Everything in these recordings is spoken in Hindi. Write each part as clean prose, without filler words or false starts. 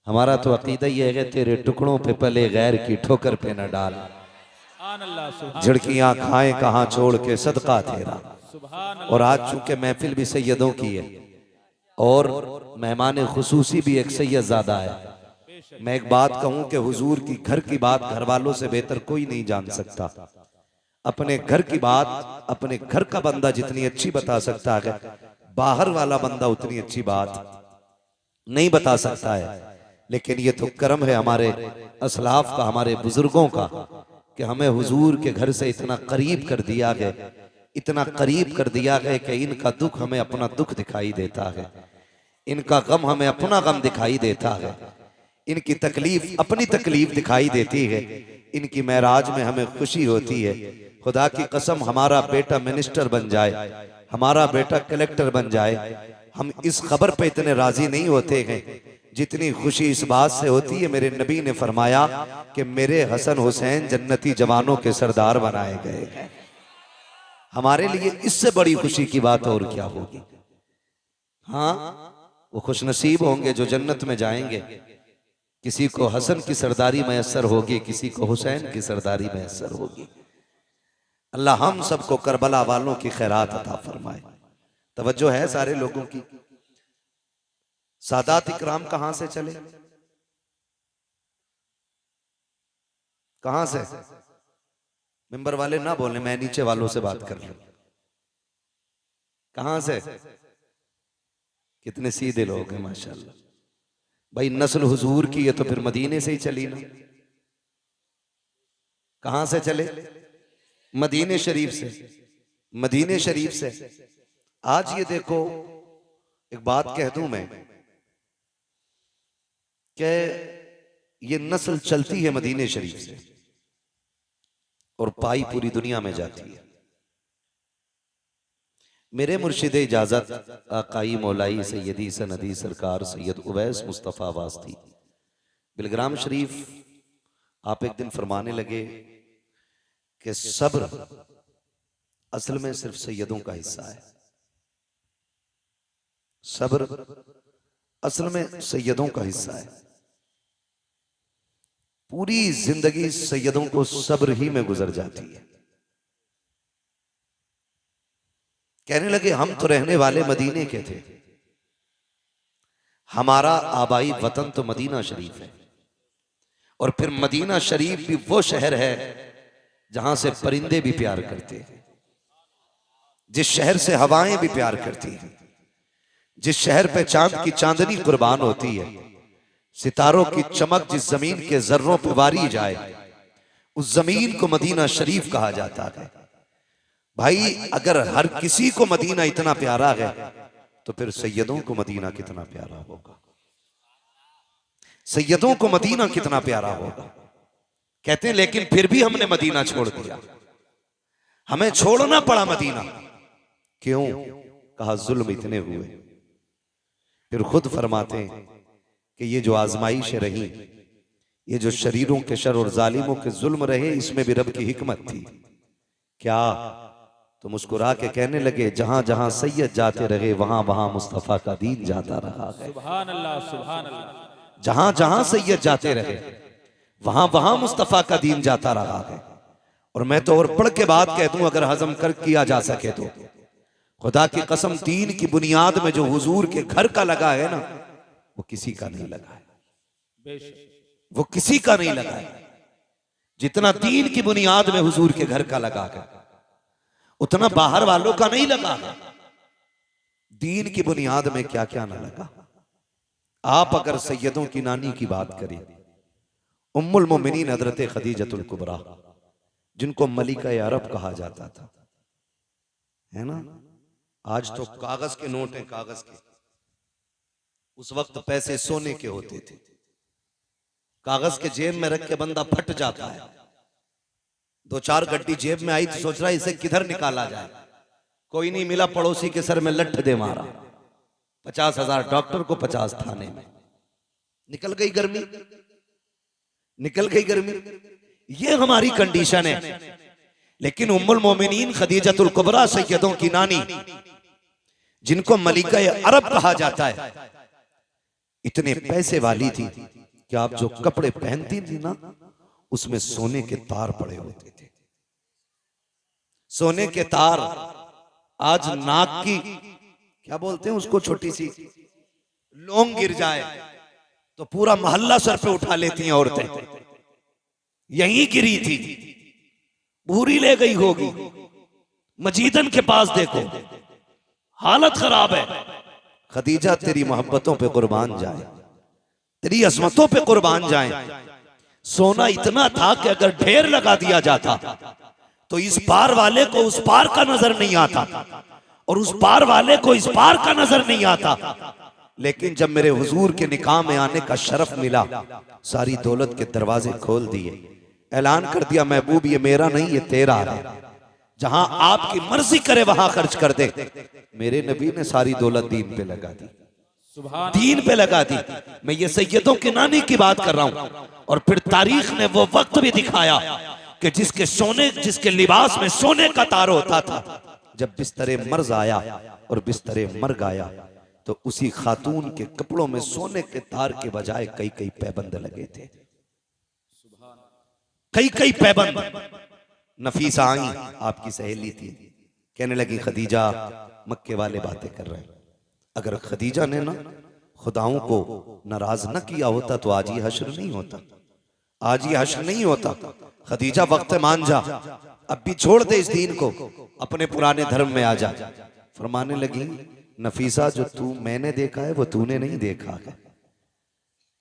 हमारा तो अकीदा ये है, तेरे टुकड़ों पे पले गैर की ठोकर पे न डाल, झिड़कियां खाएं कहाँ छोड़ के सदका तेरा। और आज चूंकि महफिल भी सैयदों की है और मेहमान खुसूसी भी एक सैयद ज़्यादा है, मैं एक बात कहूं कि हुजूर की घर की बात घर वालों से बेहतर कोई नहीं जान सकता। अपने घर की बात अपने घर का बंदा जितनी अच्छी बता सकता है, बाहर वाला बंदा उतनी अच्छी बात नहीं बता सकता है। लेकिन ये तो कर्म है हमारे असलाफ का, हमारे बुजुर्गों का, कि हमें हुजूर के घर से इतना करीब कर दिया गया, इतना करीब कर दिया गया कि इनका दुख हमें अपना दुख दिखाई देता है, इनका गम हमें अपना गम दिखाई देता है, इनकी तकलीफ अपनी तकलीफ दिखाई देती है, इनकी महराज में हमें खुशी होती है। खुदा की कसम, हमारा बेटा मिनिस्टर बन जाए, हमारा बेटा कलेक्टर बन जाए, हम इस खबर पे इतने राजी नहीं होते हैं जितनी खुशी इस बात से होती है मेरे नबी ने फरमाया कि मेरे हसन हुसैन जन्नती जवानों के सरदार बनाए गए हैं। हमारे लिए इससे बड़ी खुशी की बात और क्या होगी। हाँ, वो खुशनसीब होंगे जो जन्नत में जाएंगे। किसी को हसन की सरदारी मैसर होगी, किसी को हुसैन की सरदारी मैसर होगी। अल्लाह हम सबको करबला वालों की खैरात अता फरमाए। तवज्जो है सारे लोगों की। सादात इकराम कहां से चले, कहां से? मिंबर वाले ना बोले, मैं नीचे वालों से बात कर लूं। कहां से? कितने सीधे लोग हैं माशाल्लाह। भाई नस्ल हुजूर की है तो फिर मदीने से ही चली ना। कहां से चले? मदीने शरीफ से। मदीने शरीफ से। आज ये देखो, एक बात कह दूं मैं कि ये नस्ल चलती है मदीने शरीफ से और पाई पूरी दुनिया में जाती है। मेरे मुर्शिद इजाजत आकाई मौलाई सैयदी सनदी सरकार सैयद उवैस मुस्तफ़ा वास्ती बिलग्राम शरीफ, आप एक दिन फरमाने लगे कि सब्र असल में सिर्फ सैयदों का हिस्सा है। सब्र असल में सैयदों का हिस्सा है। पूरी जिंदगी सैयदों को सब्र ही में गुजर जाती है। कहने लगे हम तो रहने वाले मदीने के थे, हमारा आबाई वतन तो मदीना शरीफ है, और फिर मदीना शरीफ भी वो शहर है जहां से परिंदे भी प्यार करते हैं, जिस शहर से हवाएं भी प्यार करती हैं, जिस शहर पे चांद की चांदनी कुर्बान होती है, सितारों की चमक जिस जमीन के जर्रों पे वारी जाए, उस जमीन को मदीना शरीफ कहा जाता है। भाई अगर हर किसी को मदीना इतना प्यारा है तो फिर सैयदों को मदीना कितना प्यारा होगा। सैयदों को मदीना कितना प्यारा होगा। कहते हैं लेकिन फिर भी हमने मदीना छोड़ दिया, हमें छोड़ना पड़ा मदीना। क्यों? कहा जुल्म इतने हुए। फिर खुद फरमाते हैं कि ये जो आजमाइशें रही, ये जो शरीरों के शर और जालिमों के जुल्म रहे, इसमें भी रब की हिकमत थी। क्या? तो मुस्कुरा के कहने लगे जहां जहां सैयद जाते रहे वहां वहां मुस्तफा का दीन जाता रहा है। सुभान अल्लाह, सुभान अल्लाह। जहां जहां सैयद जाते रहे वहां वहां मुस्तफा का दीन जाता रहा है। और मैं तो और पढ़ के बात कह दूं, अगर हजम कर किया जा सके तो, खुदा की कसम, दीन की बुनियाद में जो हुजूर के घर का लगा है ना, वो किसी का नहीं लगा है, वो किसी का नहीं लगा है। जितना दीन की बुनियाद में हुजूर के घर का लगा है, उतना बाहर वालों का नहीं लगा है। दीन की बुनियाद में क्या क्या ना लगा। आप अगर सैयदों की नानी की बात करें, उम्मुल मोमिनीन हजरत खदीजतुल कुबरा, जिनको मलिका अरब कहा जाता था, है ना। आज तो कागज के नोट हैं, कागज के। उस वक्त पैसे सोने के होते थे। कागज के जेब में रख के बंदा फट जाता है। दो चार गड्डी जेब में आई तो सोच रहा है इसे किधर निकाला जाए, कोई नहीं मिला, पड़ोसी के सर में लठ दे मारा। 50,000 डॉक्टर को 50 थाने में। निकल गई गर्मी, निकल गई गर्मी। ये हमारी कंडीशन है। लेकिन उम्मुल मोमिनीन खदीजतुल कुबरा सैयदों की नानी, जिनको मलिका अरब कहा जाता है, इतने पैसे वाली थी कि आप जो कपड़े पहनती थी ना, उसमें सोने के तार पड़े होते थे। सोने के तार। आज नाक की क्या बोलते हैं उसको, छोटी सी लौंग गिर जाए तो पूरा मोहल्ला सर पे उठा लेती हैं औरतें। यहीं गिरी थी, पूरी ले गई होगी। मजीदन के पास देखो, हालत खराब है। खदीजा तेरी मोहब्बतों पे कुर्बान जाए, तेरी अजमतों पे कुर्बान जाए। सोना इतना था कि अगर ढेर लगा दिया जाता तो इस पार वाले को उस पार का नजर नहीं आता, और उस पार वाले को इस पार का नजर नहीं आता। लेकिन जब मेरे हुजूर के निकाह में आने का शरफ मिला, सारी दौलत के दरवाजे खोल दिए, ऐलान कर दिया, महबूब ये मेरा नहीं, ये तेरा है, जहां आपकी मर्जी करे वहां खर्च कर दे। मेरे नबी ने सारी दौलत दीन पे लगा दी, दीन पे लगा दी। मैं ये सैयदों के नानी की बात कर रहा हूं। और फिर तारीख ने वो वक्त भी दिखाया कि जिसके लिबास में सोने का तार होता था, जब बिस्तरे मर्ज आया और बिस्तरे मर गया, तो उसी खातून के कपड़ों में सोने के तार के बजाय कई कई पैबंद लगे थे, कई कई पैबंद। नफीसा आई, आपकी सहेली थी, कहने लगी खदीजा मक्के वाले बातें कर रहे हैं। अगर खदीजा ने ना खुदाओं को नाराज न किया होता तो आज ये हश्र नहीं होता, आज ये हश्र नहीं होता। खदीजा वक्त मान जा, अब भी छोड़ दे इस दीन को, अपने पुराने धर्म में आ जा। फरमाने लगी नफीसा, जो तू मैंने देखा है वो तूने नहीं देखा है,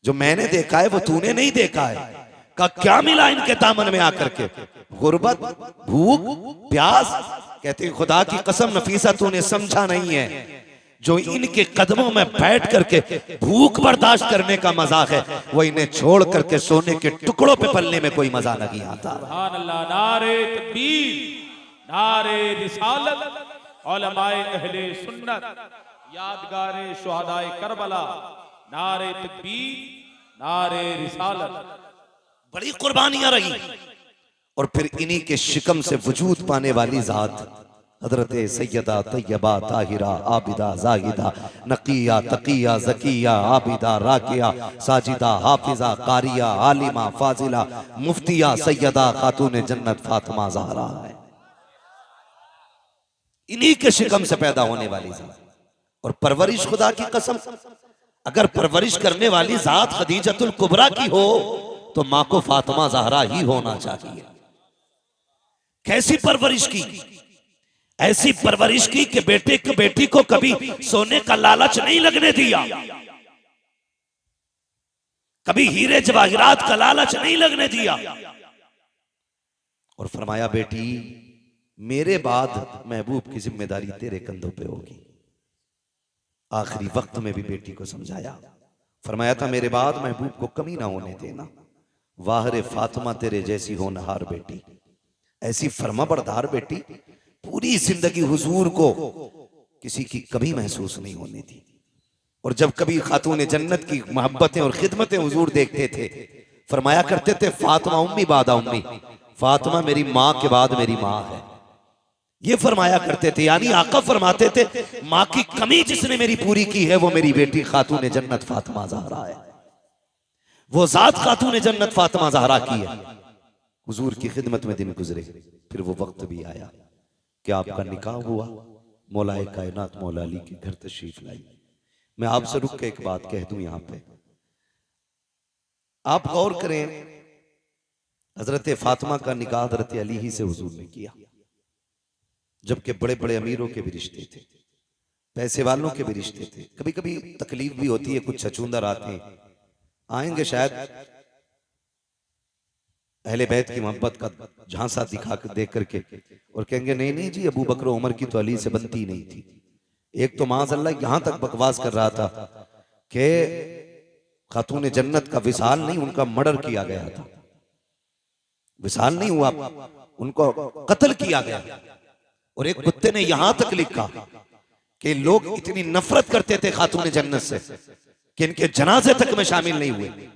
जो मैंने देखा है वो तूने नहीं देखा है। का क्या मिला इनके दामन में आकर के, गुर्बत, भूख, प्यास। कहते हैं खुदा की कसम नफीसा तूने समझा नहीं है, जो इनके कदमों में बैठ करके भूख बर्दाश्त करने का मजाक है, वो इन्हें छोड़ करके सोने के टुकड़ों पे पलने में कोई मजा नहीं आता। सुभान अल्लाह। नारे तकबीर, नारे रिसालत, उलमाए अहले सुन्नत, यादगारे शुहदाए करबला, नारे तकबीर, नारे रिसालत। बड़ी कुर्बानियां रही। और फिर इन्हीं के शिकम से वजूद पाने वाली जात हजरत सैयदा तैयबा ताहिरा आबिदा जाहिदा नकिया तकिया जकिया आबिदा राकिया साजिदा हाफिजा कारिया आलिमा फाजिला मुफ्तिया सैयदा खातून जन्नत फातिमा ज़हरा है। इन्हीं के शिकम से पैदा होने वाली जात। और परवरिश, खुदा की कसम, अगर परवरिश करने वाली जात खदीजतुल कुबरा की हो तो मां को फातिमा ज़हरा ही होना चाहिए। कैसी परवरिश की, ऐसी परवरिश की कि बेटी को कभी सोने का लालच नहीं लगने दिया, कभी हीरे जवाहिरात का लालच नहीं लगने दिया। और फरमाया बेटी मेरे बाद महबूब की जिम्मेदारी तेरे कंधों पे होगी। आखिरी वक्त में भी बेटी को समझाया, फरमाया था मेरे बाद महबूब को कमी ना होने देना। वाहरे फातिमा तेरे जैसी होनहार बेटी, ऐसी फरमाबरदार बेटी, पूरी जिंदगी हुजूर को किसी की कमी महसूस नहीं होने दी। और जब कभी खातून जन्नत की मोहब्बतें और खिदमतें हुजूर देखते थे, फरमाया करते थे फातिमा उम्मी बादा उम्मी, फातिमा मेरी माँ के बाद मेरी माँ है। ये फरमाया करते थे, यानी आका फरमाते थे माँ की कमी जिसने मेरी पूरी की है वो मेरी बेटी खातून जन्नत फातिमा ज़हरा है। वो जात खातून जन्नत फातिमा ज़हरा की है। हुजूर की खिदमत में दिन गुजरे, फिर वो वक्त भी आया कि आपका निकाह हुआ। मौलाए कायनात मौला अली के घर तशरीफ लाई। मैं आपसे रुक के एक बात कह दूं, यहां पे आप गौर करें, हजरत फातिमा का निकाह हजरत अली ही से हुजूर ने किया, जबकि बड़े बड़े अमीरों के भी रिश्ते थे, पैसे वालों के भी रिश्ते थे। कभी कभी तकलीफ भी होती है, कुछ छछूंदर आएंगे शायद अहले बैत की मोहब्बत का झांसा दिखा कर देख करके और कहेंगे नहीं नहीं जी अबू बकर उमर की तो अली से बनती नहीं थी। एक तो माज़अल्लाह यहां तक बकवास कर रहा था कि खातून जन्नत का विसाल नहीं, उनका मर्डर किया गया था। विसाल नहीं हुआ, उनको कत्ल किया गया। और एक कुत्ते ने यहां तक लिखा कि लोग इतनी नफरत करते थे खातून जन्नत से कि इनके जनाजे तक में शामिल नहीं हुए।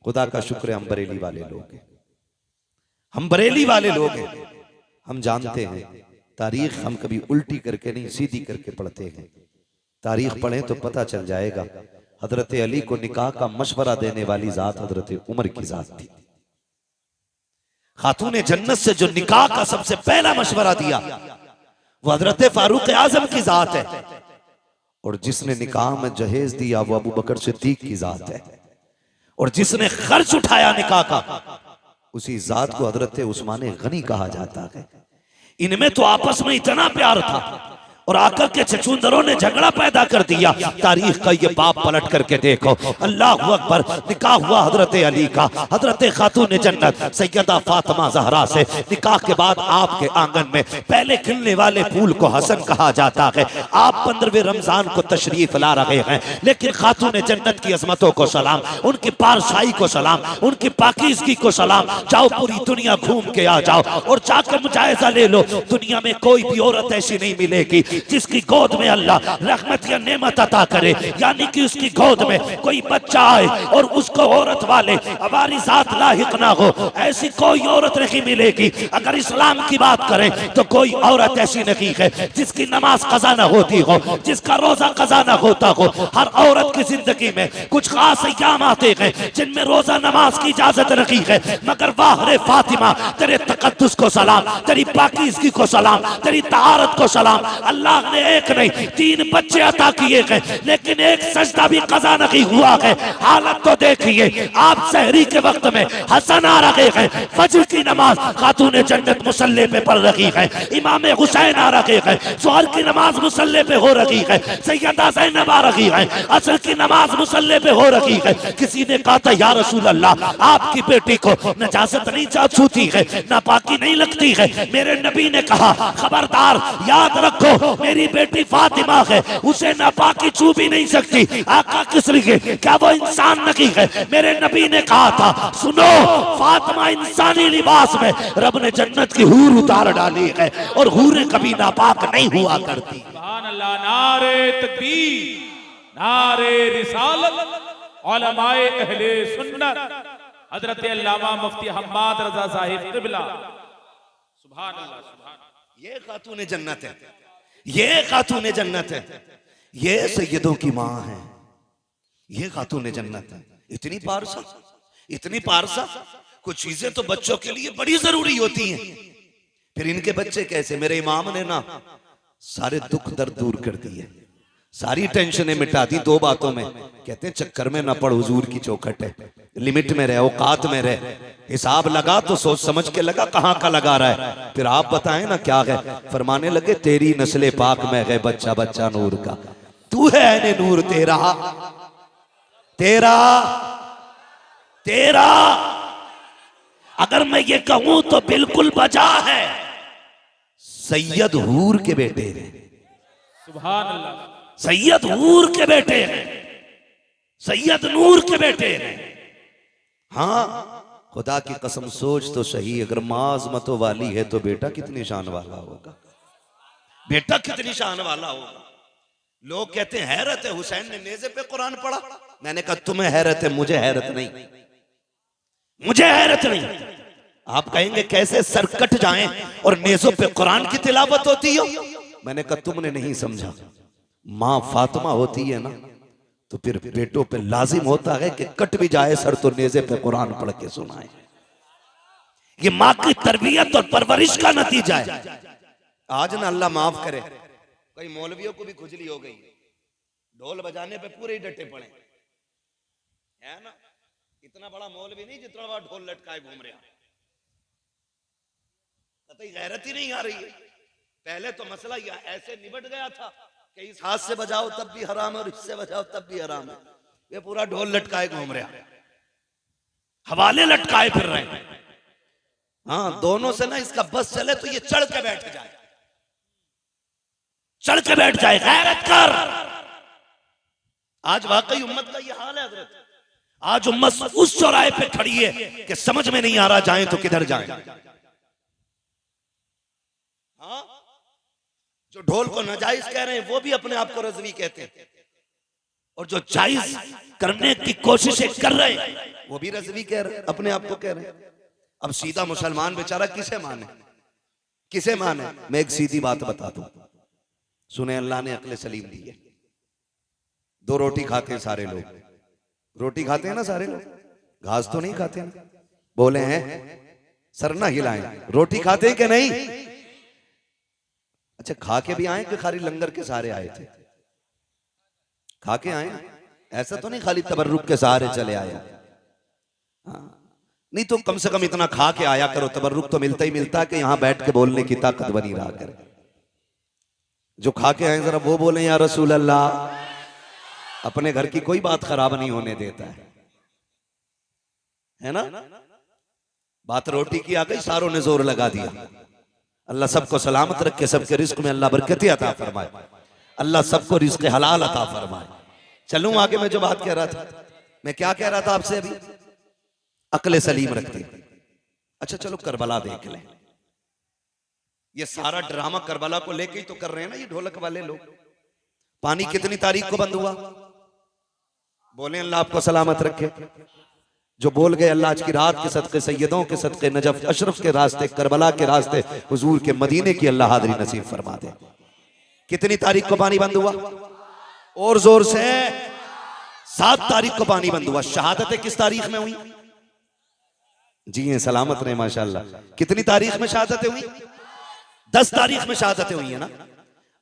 खुदा का शुक्र है हम बरेली वाले लोग हैं, हम बरेली वाले लोग हैं, हम जानते हैं तारीख। हम कभी उल्टी करके नहीं सीधी करके पढ़ते हैं। तारीख पढ़ें तो पता चल जाएगा हजरत अली को निकाह का मशवरा देने वाली जात हजरत उमर की जात थी। खातून जन्नत से जो निकाह का सबसे पहला मशवरा दिया वो हजरत फारूक आजम की जात है, और जिसने निकाह में जहेज दिया वो अबू बकर सिद्दीक की जात है, और जिसने खर्च उठाया निकाह का उसी जात को हजरत उस्मान गनी कहा जाता है। इनमें तो आपस में इतना प्यार था और आकर के चचुंदरों ने झगड़ा पैदा कर दिया। तारीख का ये बाप पलट करके देखो, अल्लाह अकबर, निकाह हुआ हजरत अली का हजरत खातून जन्नत सैयदा फातिमा ज़हरा से। निकाह के बाद आपके आंगन में पहले खिलने वाले फूल को हसन कहा जाता है। आप 15वें रमजान को तशरीफ ला रहे हैं, लेकिन खातून जन्नत की अजमतों को सलाम, उनकी पारशाई को सलाम, उनकी पाकीज़गी को सलाम। जाओ पूरी दुनिया घूम के आ जाओ और जाकर मुजायजा ले लो, दुनिया में कोई भी औरत ऐसी नहीं मिलेगी जिसकी गोद में अल्लाह रहमत या नेमत अता करे, यानी कि उसकी गोद में कोई बच्चा आए और उसको औरत वाले हमारी जात लाहिक ना हो, ऐसी कोई औरत नहीं मिलेगी। अगर इस्लाम की बात करें तो कोई औरत ऐसी नहीं है जिसकी नमाज कज़ा ना होती हो, जिसका रोजा कज़ा ना होता हो। हर औरत की जिंदगी में कुछ खास अय्याम आते हैं जिनमें रोजा नमाज की इजाजत नहीं है, मगर वाह रे फातिमा, तेरे तकद्दुस को सलाम, तेरी पाकीज़गी को सलाम, तेरी तहारत को सलाम। अल्लाह ने एक नहीं 3 बच्चे अता किए हैं, लेकिन एक सजदा भी कज़ा नहीं हुआ है। हालत तो देखिए, आप सहरी के वक्त में हसन आ रहे हैं, फजर की नमाज खातून जन्नत मुसल्ले पे पढ़ रही है, इमाम हुसैन आ रहे हैं, जोहर की नमाज मुसल्ले पे हो रही है, सैयदा ज़ैनब आ रही है, असर की नमाज मुसल्ले पे हो रही है। किसी ने कहा था या रसूल अल्लाह, आपकी बेटी को नजासत नहीं छूती है, नापाकी नहीं लगती है। मेरे नबी ने कहा खबरदार, याद रखो मेरी बेटी फातिमा है, उसे नापाकी छू भी नहीं सकती। आका किस लिए, क्या वो इंसान नहीं है? मेरे नबी ने कहा था सुनो, फातिमा इंसानी लिबास में रब ने जन्नत की हूर उतार डाली है, और हूरें कभी नापाक नहीं हुआ करती। सुभान अल्लाह, नारे तकबीर, नारे रिसालत, उलमाए अहले सुन्नत, हजरत अल्लामा मुफ्ती हम्माद रजा साहिब क़िबला। सुभान अल्लाह, सुभान। ये खातून जन्नत है, ये खातून जन्नत है, ये सैयदों की माँ है, ये खातून जन्नत है। इतनी पारसा, इतनी पारसा। कुछ चीजें तो बच्चों के लिए बड़ी जरूरी होती हैं, फिर इनके बच्चे कैसे। मेरे इमाम ने ना सारे दुख दर्द दूर कर दिए, सारी टेंशनें मिटा दी 2 बातों में। कहते हैं चक्कर में ना पड़, हुजूर की चौखट है, लिमिट में रहे, औकात में रहे। हिसाब लगा तो सोच समझ के लगा, कहाँ का लगा रहा है। फिर आप बताएं ना क्या है। फरमाने लगे तेरी नस्ले पाक में है बच्चा बच्चा नूर का, तू है ऐने नूर तेरा तेरा तेरा। अगर मैं ये कहूं तो बिल्कुल बजा है, सैयद हूर के बेटे हैं, सुभान अल्लाह, सैयद हूर के बेटे हैं, सैयद नूर के बेटे हैं। हाँ, खुदा की कसम सोच तो सही, अगर माँ अज़मतों वाली है तो बेटा कितनी शान वाला होगा, बेटा कितनी शान वाला होगा। लोग कहते हैं हैरत है, हुसैन ने नेज़े पे कुरान पढ़ा। मैंने कहा तुम्हें हैरत है, मुझे हैरत नहीं, मुझे हैरत नहीं। आप कहेंगे कैसे सर कट जाएं और नेज़ों पे कुरान की तिलावत होती हो। मैंने कहा तुमने नहीं समझा, माँ फातिमा होती है ना, तो फिर बेटों पे लाजिम होता है कि कट भी जाए सर तो नेज़े पे कुरान पढ़ के सुनाए। ये माँ की तरबियत और परवरिश का नतीजा है। आज ना अल्लाह माफ करे, कई मौलवियों को भी खुजली हो गई, ढोल बजाने पे पूरे ही डटे पड़े है ना। इतना बड़ा मौलवी नहीं जितना बड़ा ढोल लटकाए घूम रहा, कतई गैरत ही नहीं आ रही है। पहले तो मसला यह ऐसे निबट गया था कि इस हाथ से बजाओ तब भी हराम है और इससे बजाओ तब भी हराम है। ये पूरा ढोल लटकाए घूम रहा, हवाले लटकाए फिर रहे हैं। हाँ, दोनों से ना इसका बस चले तो ये चढ़ के बैठ जाए, चढ़ के बैठ जाए, गैरत कर। आज वाकई उम्मत का ये हाल है हजरत। आज उम्मत उस चौराहे पे खड़ी है कि समझ में नहीं आ रहा जाएं तो किधर जाएं। हाँ, जो ढोल को नाजायज कह रहे हैं वो भी अपने आप को रज़वी कहते हैं, और जो जायज करने की कोशिशें कर रहे हैं वो भी रज़वी कह रहे हैं, अपने आप को कह रहे हैं। अब सीधा मुसलमान बेचारा किसे माने, किसे माने। मैं एक सीधी बात बता दूं, सुने, अल्लाह ने अक्ल सलीम दी है। दो रोटी खाते हैं सारे लोग, रोटी खाते हैं ना सारे लोग, घास तो नहीं खाते ना। बोले हैं सर ना हिलाएं, रोटी खाते हैं कि नहीं? अच्छा खा के भी आए कि खाली लंगर के सहारे आए थे? खा के आए, ऐसा तो नहीं खाली तबर्रुक के सहारे चले आए। हाँ, नहीं तो कम से कम इतना खा के आया करो, तबर्रुक तो मिलता ही मिलता है कि यहां बैठ के बोलने की ताकत बनी रहा करे। जो खा के आए जरा वो बोले या रसूल अल्लाह। अपने घर की कोई बात खराब नहीं होने देता है ना। बात रोटी की आ गई, सारों ने जोर लगा दिया। अल्लाह सबको सलामत रखे, सबके रिस्क में अल्लाह बरकतें अता फरमाए, अल्लाह सबको रिस्क हलाल अता फरमाए। चलूं आगे, मैं जो बात कह रहा था, मैं क्या कह रहा था आपसे अभी, अक्ल सलीम रखते। अच्छा चलो करबला देख लें। ये सारा ड्रामा करबला को लेके ही तो कर रहे हैं ना ये ढोलक वाले लोग। पानी कितनी तारीख को बंद हुआ? बोले अल्लाह आपको सलामत रखे। जो बोल गए अल्लाह आज की रात के सदके, सैयदों के सदके, नजफ अशरफ के रास्ते, करबला के रास्ते, हुजूर के मदीने की अल्लाह हाज़री नसीब फरमा दे। कितनी तारीख को पानी बंद हुआ? और जोर से 7 तारीख को पानी बंद हुआ। शहादतें किस तारीख में हुई? जी हैं, सलामत रहे माशाल्लाह। कितनी तारीख में शहादतें हुई? 10 तारीख में शहादतें हुई है ना।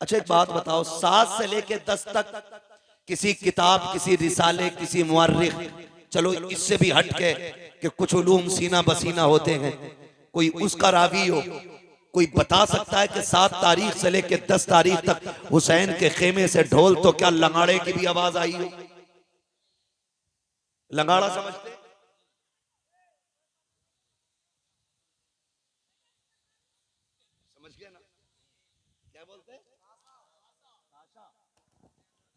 अच्छा एक बात बताओ, 7 से लेके 10 तक किसी किताब, किसी रिसाले, किसी मुअर्रिख, चलो इससे भी हट के कि कुछ उलूम सीना बसीना होते हैं, कोई उसका रावी हो, कोई बता सकता है कि 7 तारीख से लेके 10 तारीख तक हुसैन के खेमे से ढोल तो क्या लंगाड़े की भी आवाज आई हो? लंगाड़ा समझते? समझ गया ना क्या बोलते हैं?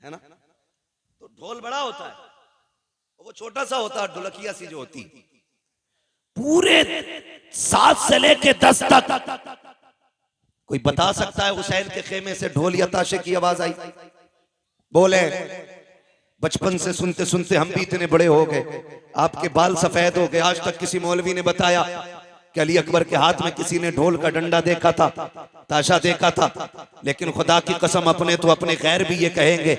है ना। तो ढोल बड़ा होता है, वो छोटा सा होता है, ढोलकिया सी जो होती। पूरे 7 से लेके 10 तक कोई बता सकता है हुसैन के खेमे से ढोल या ताशे की आवाज आई? बोले बचपन से सुनते सुनते हम भी इतने बड़े हो गए, आपके बाल सफेद हो गए, आज तक किसी मौलवी ने बताया कि अली अकबर के हाथ में किसी ने ढोल का डंडा देखा था, ताशा देखा था? लेकिन खुदा की कसम अपने तो अपने गैर भी ये कहेंगे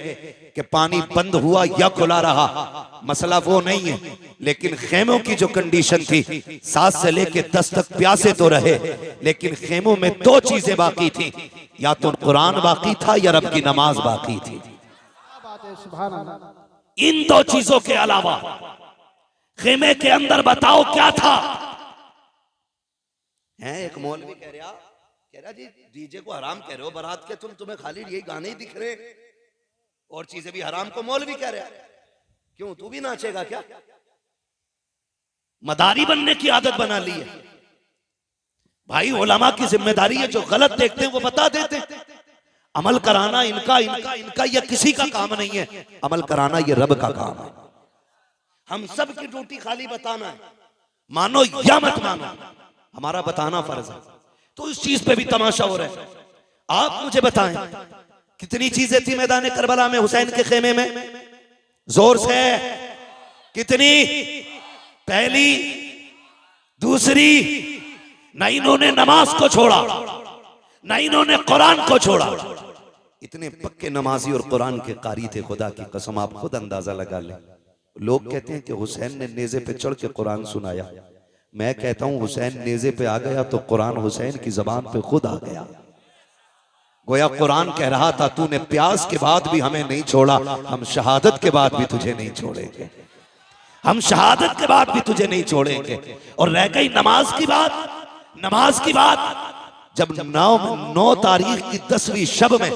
कि पानी बंद हुआ या खुला रहा, मसला वो नहीं है। लेकिन खेमों की जो कंडीशन थी, 7 से लेके 10 तक प्यासे तो रहे, लेकिन खेमों में 2 चीजें बाकी थी, या तो कुरान बाकी था या रब की नमाज बाकी थी। इन 2 चीजों के अलावा खेमे के अंदर बताओ क्या था? है एक मौलवी कह रहा जी डीजे को हराम कह रहे हो बारात के, तुम्हें खाली यही गाने ही दिख रहे और चीजें भी हराम को मौलवी कह रहा है। क्यों तू भी नाचेगा क्या? मदारी बनने की आदत बना ली है भाई। उलमा की जिम्मेदारी है, जो गलत देखते हैं वो बता देते हैं। अमल कराना इनका इनका इनका या किसी का काम नहीं है, अमल कराना ये रब का काम है। हम सब की ड्यूटी खाली बताना है, मानो या मत मानो, हमारा बताना फर्ज है। तो इस चीज पे भी तमाशा हो रहा है। आप मुझे बताएं कितनी चीजें थी मैदान करबला में हुसैन के खेमे में? जोर से कितनी? पहली, दूसरी, न इन्होंने नमाज को छोड़ा, न इन्होंने कुरान को छोड़ा। इतने पक्के नमाजी और कुरान के कारी थे, खुदा की कसम आप खुद अंदाजा लगा लें। लोग कहते हैं कि हुसैन ने नेज़े पे चढ़ के कुरान सुनाया। मैं कहता हूं हुसैन नेज़े पे आ गया तो कुरान हुसैन की जबान पे खुद आ गया। गोया कुरान कह रहा था तूने प्यास के बाद भी हमें नहीं छोड़ा, हम शहादत के बाद भी तुझे नहीं छोड़ेंगे, हम शहादत के बाद भी तुझे नहीं छोड़ेंगे। और रह गई नमाज की बात, नमाज की बात, जब 9 तारीख की 10वीं शब में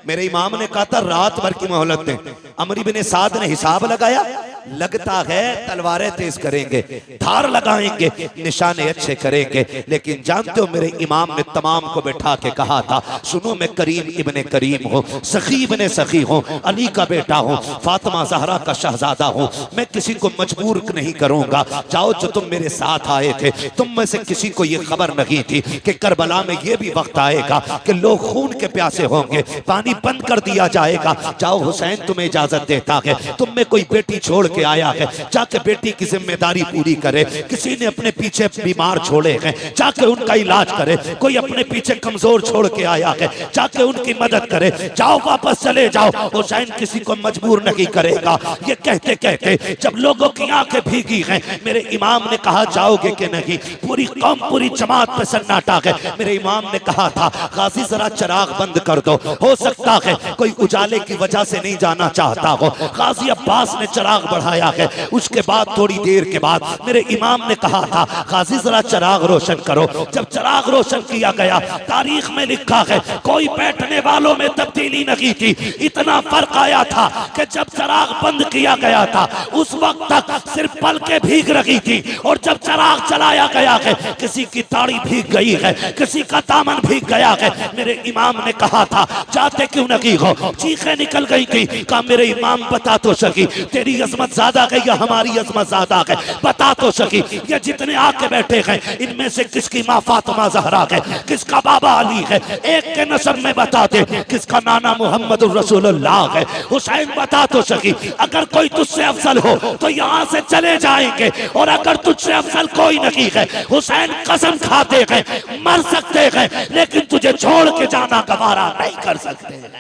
मेरे इमाम ने कहा था रात भर की मोहलत दें। अमर इब्न साद ने हिसाब लगाया, लगता है तलवारें तेज करेंगे, धार लगाएंगे, निशाने अच्छे करेंगे। लेकिन जानते हो मेरे इमाम ने तमाम को बैठा के कहा था सुनो मैं करीम इब्ने करीम हूँ, सखी इब्ने सखी हूँ, अली का बेटा हूँ, फातिमा जहरा का शहजादा हूँ, मैं किसी को मजबूर नहीं करूंगा। जाओ जो तुम मेरे साथ आए थे तुम में से किसी को ये खबर नहीं थी कि करबला में ये भी वक्त आएगा कि लोग खून के प्यासे होंगे, पानी बंद कर दिया जाएगा। जाओ हुसैन तुम्हें इजाजत देता है, तुम में कोई बेटी छोड़ के आया है, जाके बेटी की जिम्मेदारी पूरी करे। किसी ने अपने पीछे बीमार छोड़े हैं, जाके उनका इलाज करे। कोई अपने पीछे कमजोर छोड़ के आया है, जाके उनकी मदद करे। जाओ वापस चले जाओ, हुसैन किसी को मजबूर नहीं करेगा। ये कहते कहते जब लोगों की आंखें भीगी हैं, मेरे इमाम ने कहा जाओगे कि नहीं? पूरी कौम पूरी जमात पे सन्नाटा है। मेरे इमाम ने कहा था गाजी जरा चिराग बंद कर दो, हो सकता है कोई उजाले की वजह से नहीं जाना चाहता हो। गाजी अब्बास ने चिराग बढ़ाया है। उसके बाद थोड़ी देर के बाद मेरे इमाम ने कहा था गाजी जरा चिराग रोशन करो। जब चिराग रोशन किया गया, तारीख में लिखा है कोई बैठने वालों में तब्दीली नहीं थी। इतना फर्क आया था कि जब चिराग बंद किया गया था उस वक्त तक सिर्फ पलकें भीग रही थी, और जब चिराग चलाया गया है किसी की दाढ़ी भीग गई है, किसी का दामन भीग गया है। मेरे इमाम ने कहा था जाते क्यों नहीं हो? चीखें निकल गई थी। कहा मेरे इमाम बता तो सकी, तेरी अजमत ज्यादा है या हमारी अजमत ज्यादा है? बता तो सकी। ये जितने आके बैठे हैं इनमें से किसकी माँ फातिमा ज़हरा है, किसका बाबा अली है? एक के नस्ब में बता दे, किसका नाना मोहम्मद रसूलुल्लाह है? हुसैन बता तो सकी। अगर कोई तुझसे अफजल हो तो यहाँ से चले जाएंगे, और अगर तुझसे अफजल कोई नहीं है, हुसैन कसम खाते हैं मर सकते हैं लेकिन तुझे छोड़ के जाना गवारा नहीं कर सकते हैं।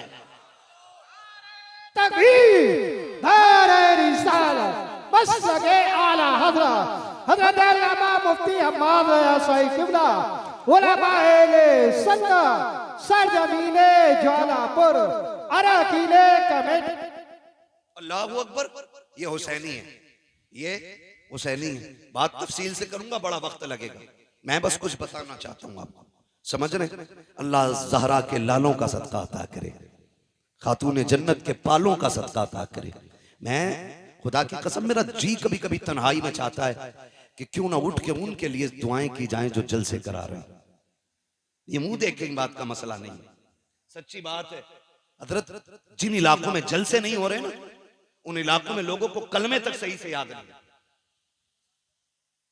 तकबीर, नारे रिसालत, मसलके आला हज़रत हज़रत अल्लामा मुफ्ती हम्माद रज़ा साहिब क़िबला, उलमाए सुन्नत, सरजमीने ज्वालापुर, अरकीने कमेटी। अल्लाहु अकबर। ये हुसैनी है, ये हुसैनी है। बात तफसील से करूंगा, बड़ा वक्त लगेगा। मैं बस कुछ बताना चाहता हूँ आपको, समझ रहे? अल्लाह ज़हरा के लालों का सदका अता करे, खातून जन्नत के पालों का सदका अता करे। मैं खुदा की कसम, मेरा जी कभी कभी तन्हाई में चाहता है कि क्यों ना उठ के उनके लिए दुआएं की जाएं जो जलसे करा रहे हैं। ये मुंह देख के बात का मसला नहीं है, सच्ची बात है। हजरत जिन इलाकों में जलसे नहीं हो रहे ना, उन इलाकों में लोगों को कलमे तक सही से याद नहीं।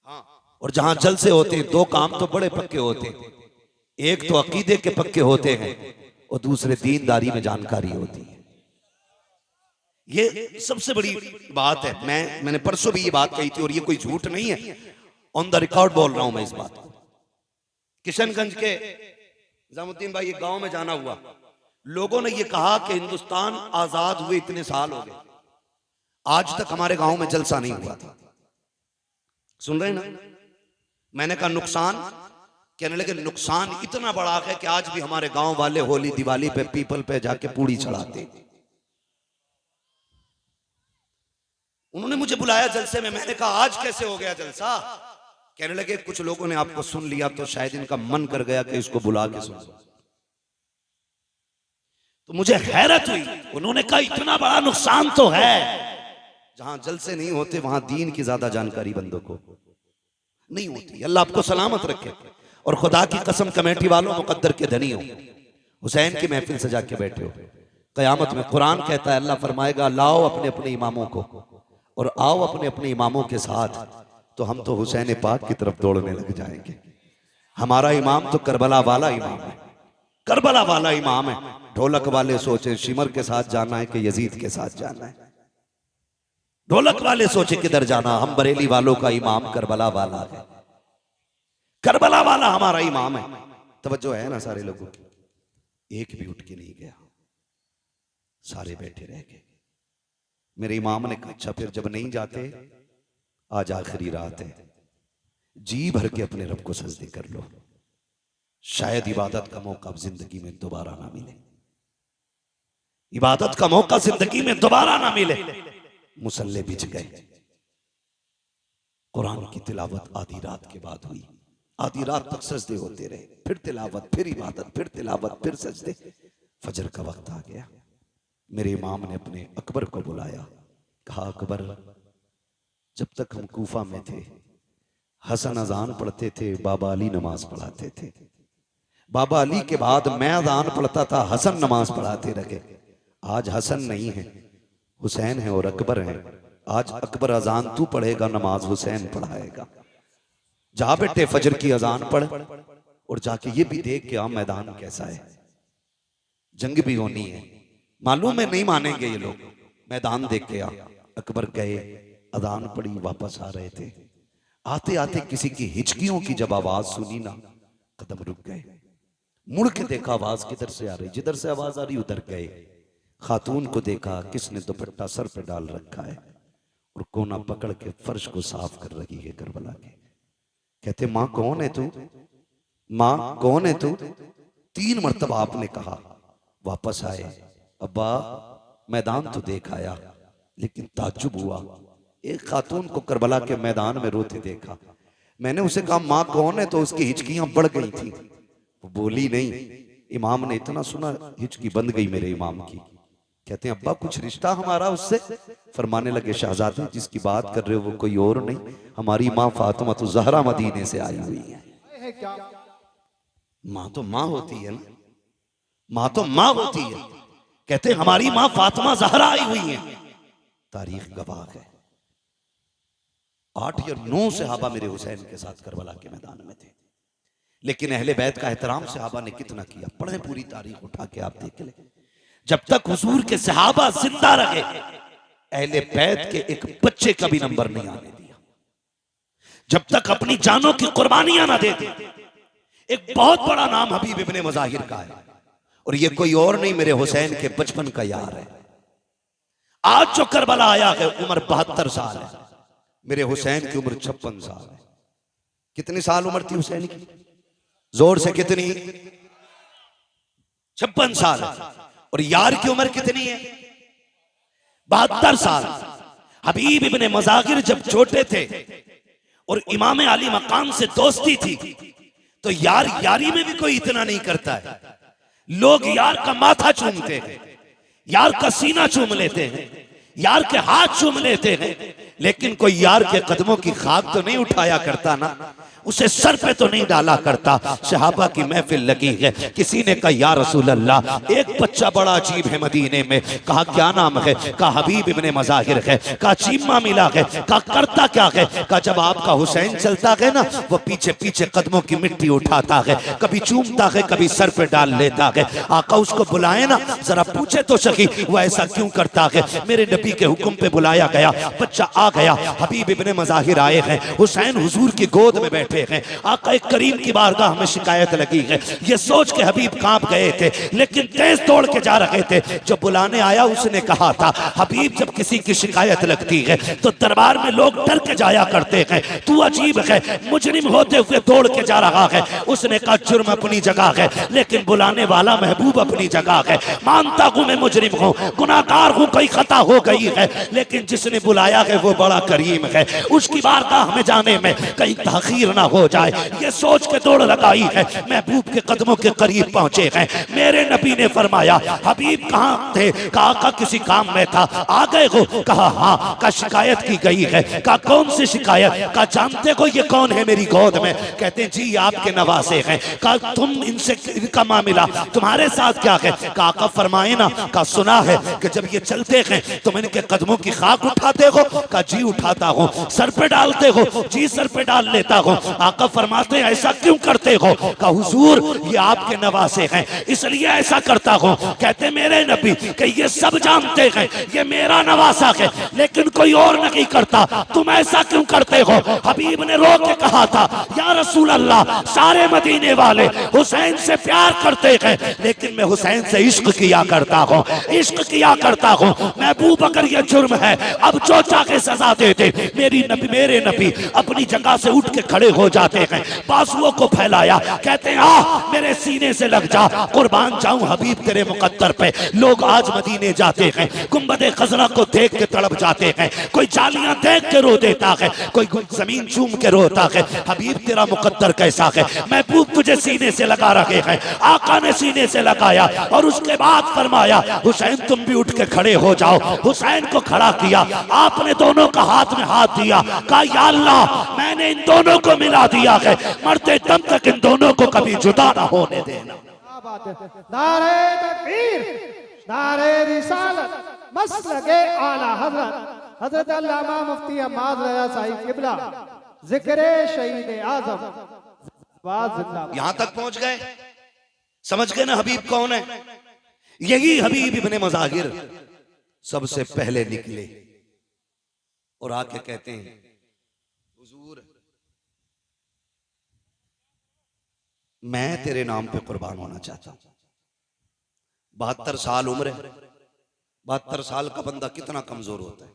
हाँ, और जहां जलसे होते हैं दो काम तो बड़े पक्के होते हैं, एक तो अकीदे के पक्के होते हैं और दूसरे दीनदारी में जानकारी होती है। ये सबसे बड़ी बात है। मैंने परसों भी ये बात कही थी और ये कोई झूठ नहीं है, ऑन द रिकॉर्ड बोल रहा हूं मैं इस बात को। किशनगंज के निजामुद्दीन भाई एक गांव में जाना हुआ, लोगों ने ये कहा कि हिंदुस्तान आजाद हुए इतने साल हो गए, आज तक हमारे गांव में जलसा नहीं हुआ था। सुन रहे ना? मैंने कहा नुकसान? कहने लगे नुकसान इतना बड़ा है कि आज भी हमारे गांव वाले होली दिवाली पे पीपल पे जाके पूड़ी चढ़ाते। उन्होंने मुझे बुलाया जलसे में, मैंने कहा आज कैसे हो गया जलसा? कहने लगे कुछ लोगों ने आपको सुन लिया तो शायद इनका मन कर गया कि इसको बुला के सुन। तो मुझे हैरत हुई, उन्होंने कहा इतना बड़ा नुकसान तो है। जहां जलसे नहीं होते वहां दीन की ज्यादा जानकारी बंदों को नहीं होती। अल्लाह आपको सलामत रखे। और खुदा की कसम कमेटी वालों मुकद्दर के धनी हो, हुसैन की महफिल सजा के बैठे हो, कयामत में कुरान कहता है, अल्लाह फरमाएगा लाओ अपने अपने इमामों को और आओ अपने अपने इमामों के साथ, तो हम तो हुसैन पाक की तरफ दौड़ने लग जाएंगे। हमारा इमाम तो करबला वाला इमाम है, करबला वाला इमाम है। ढोलक वाले सोचे शिमर के साथ जाना है कि यजीद के साथ जाना है, ढोलक वाले सोचे किधर जाना। हम बरेली वालों का इमाम करबला वाला है, करबला वाला हमारा इमाम है। तवज्जो है ना सारे लोगों की? एक भी उठ के नहीं गया, सारे बैठे रह गए। मेरे इमाम ने कहा अच्छा फिर जब नहीं जाते, आज आखिरी रात है, जी भर के अपने रब को सजदे कर लो, शायद इबादत का मौका जिंदगी में दोबारा ना मिले, इबादत का मौका जिंदगी में दोबारा ना मिले। मुसल्ले बिछ गए। कुरान की तिलावत आधी रात के बाद हुई, आधी रात तक सजदे होते रहे, फिर तिलावत, फिर इबादत, फिर तिलावत, फिर सजदे। फजर का वक्त आ गया। मेरे इमाम ने अपने अकबर को बुलाया, कहा अकबर, जब तक हम कूफा में थे हसन अजान पढ़ते थे, बाबा अली नमाज पढ़ाते थे, बाबा अली के बाद मैं अजान पढ़ता था, हसन नमाज पढ़ाते रहे। आज हसन नहीं है, हुसैन है और अकबर है। आज अकबर अजान तू पढ़ेगा, नमाज हुसैन पढ़ाएगा। जा बेटे फजर की अजान पढ़, और जाके ये भी देख के आ मैदान कैसा है, जंग भी होनी है, मालूम है नहीं मानेंगे ये लोग, मैदान देख के आ। अकबर गए, अजान पड़ी, वापस आ रहे थे, आते आते किसी की हिचकियों की जब आवाज सुनी ना, कदम रुक गए, मुड़ के देखा आवाज किधर से आ रही, जिधर से आवाज आ रही उधर गए, खातून को देखा किसने दुपट्टा सर पे डाल रखा है और कोना पकड़ के फर्श को साफ कर रही है करबला के। कहते मां कौन है तू, मां कौन है तू? 3 मरतबा आपने कहा। वापस आए, अब्बा मैदान तो देख आया, लेकिन ताज्जुब हुआ, एक खातून को करबला के मैदान में रोते देखा। मैंने उसे कहा मां कौन है, तो उसकी हिचकियां बढ़ गई थी, वो बोली नहीं। इमाम ने इतना सुना, हिचकी बंद गई मेरे इमाम की। कहते हैं अब्बा कुछ रिश्ता हमारा उससे? फरमाने लगे शहजादे जिसकी बात कर रहे हो वो कोई और नहीं, हमारी माँ फातिमा तो ज़हरा मदीने से आई हुई है। माँ तो माँ होती है ना, माँ तो माँ होती है। कहते हमारी माँ फातिमा ज़हरा आई हुई है, तारीख गवाह है। 8 या 9 सहाबा मेरे हुसैन के साथ करबला के मैदान में थे, लेकिन अहले बैत का एहतराम सहाबा ने कितना किया, पढ़े पूरी तारीख उठा के आप देख ले। जब तक हुजूर के सहाबा जिंदा रहे, अहले बैत के एक बच्चे का भी नंबर नहीं आने दिया, जब तक अपनी जानों की कुर्बानियां ना दे दी। एक बहुत बड़ा नाम हबीब इब्ने मज़ाहिर का है, और ये कोई और नहीं मेरे हुसैन के बचपन का यार है। आज जो करबला आया है उम्र 72 साल है, मेरे हुसैन की उम्र 56 साल है। कितनी साल उम्र थी हुसैन की? जोर से कितनी? 56 साल। और यार की उम्र कितनी है? 72 साल। हबीब इब्ने मज़ाहिर जब छोटे थे और इमाम अली मकाम से दोस्ती थी, तो यार यारी में भी कोई इतना नहीं करता है। लोग यार का माथा चूमते हैं, यार का सीना चूम लेते हैं, यार के हाथ चूम लेते हैं, लेकिन कोई यार के कदमों की खाक तो नहीं उठाया करता ना, उसे सर पे तो नहीं डाला करता। सहाबा की महफिल लगी है, किसी ने कहा या रसूल अल्लाह, एक बच्चा बड़ा अजीब है मदीने में। कहा क्या नाम है? कहा हबीब इब्ने मज़ाहिर है। कहा चीमा मिला है। कहा करता क्या है? कहा जब आपका हुसैन चलता है ना, वो पीछे पीछे कदमों की मिट्टी उठाता है, कभी चूमता है, कभी सर पे डाल लेता है। आका उसको बुलाए ना, जरा पूछे तो सही वो ऐसा क्यों करता है। मेरे नबी के हुक्म पे बुलाया गया, बच्चा आ गया, हबीब इब्ने मज़ाहिर आए हैं, हुसैन हुजूर की गोद में बैठे हैं। आका करीम की बारगाह में शिकायत लगी है। ये सोच के हबीब कांप गए थे, लेकिन तेज दौड़ के जा रहे थे। जब बुलाने आया उसने कहा था, हबीब जब किसी की शिकायत लगती है तो दरबार में लोग डर के जाया करते हैं, तू अजीब है, मुजरिम होते हुए दौड़ के जा रहा है। उसने कहा जुर्म अपनी जगह है, लेकिन बुलाने वाला महबूब अपनी जगह है। मानता हूं मैं मुजरिम हूं, गुनाहगार हूं, कोई खता हो गई है, लेकिन जिसने बुलाया है वो बड़ा करीम है, उसकी बारगाह में जाने में कहीं ताखीर ना हो जाए, ये सोच के दौड़ लगाई है। महबूब के कदमों के करीब पहुंचे हैं। मेरे नबी ने फरमाया हबीब कहाँ थे? कहा का किसी काम में था, आ गए हो? कहा हाँ। का शिकायत की गई है? कहा कौन सी शिकायत? कहा जानते हो ये कौन है मेरी गोद में? कहते हैं जी आपके नवासे हैं। कहा तुम इनसे इनका मामला तुम्हारे साथ क्या है? कहा का फरमाए ना। कहा सुना है कि जब ये चलते हैं तुम इनके कदमों की खाक उठाते हो? कहा जी उठाता हूँ। सर पे डालते हो? जी सर पे डाल लेता हूँ। आका फरमाते हैं ऐसा क्यों करते हो? कहा हुजूर ये आपके नवासे हैं इसलिए ऐसा करता हूँ। कहते मेरे नबी कि ये सब जानते हैं ये मेरा नवासा है, लेकिन कोई और नहीं करता, तुम ऐसा क्यों करते हो? हबीब ने रो के कहा था या रसूल अल्लाह, सारे मदीने वाले हुसैन से प्यार करते हैं, लेकिन मैं हुसैन से इश्क किया करता हूँ, इश्क किया करता हूँ। महबूब अगर ये जुर्म है अब जो चाहे सजा दे दे। मेरे नबी अपनी जगह से उठ के खड़े हो जाते हैं, बाजुओं को फैलाया, कहते हैं आ मेरे सीने से लग जा, कुर्बान जाऊं हबीब तेरे मुकद्दर पे। लोग आज मदीने जाते हैं, गुंबदे खजरा को देख के तड़प जाते हैं, कोई जालियां देख के रो देता है, कोई जमीन चूम के रोता है। हबीब तेरा मुकद्दर कैसा है? महबूब तुझे सीने से लगा रहे हैं। आका ने सीने से लगाया और उसके बाद फरमाया हुसैन तुम भी उठ के खड़े हो जाओ। हुसैन को खड़ा किया, आपने दोनों का हाथ में हाथ दिया, कहा या अल्लाह मैंने इन दोनों को मिला दिया है, मरते दम तक इन दोनों को कभी जुदा ना होने देना। नारे तकबीर, नारे रिसालत, मसलके आला हज़रत हज़रत अल्लामा मुफ्ती हम्माद रज़ा साहिब क़िबला, ज़िक्र शहीद आज़म जिंदाबाद जिंदाबाद। यहां तक पहुंच गए, समझ गए ना हबीब कौन है। यही हबीब इब्ने मज़ाहिर सबसे पहले निकले और आके कहते हैं हुजूर मैं तेरे नाम पे कुर्बान होना चाहता हूं। 72 साल उम्र है, 72 साल का बंदा कितना कमजोर होता है।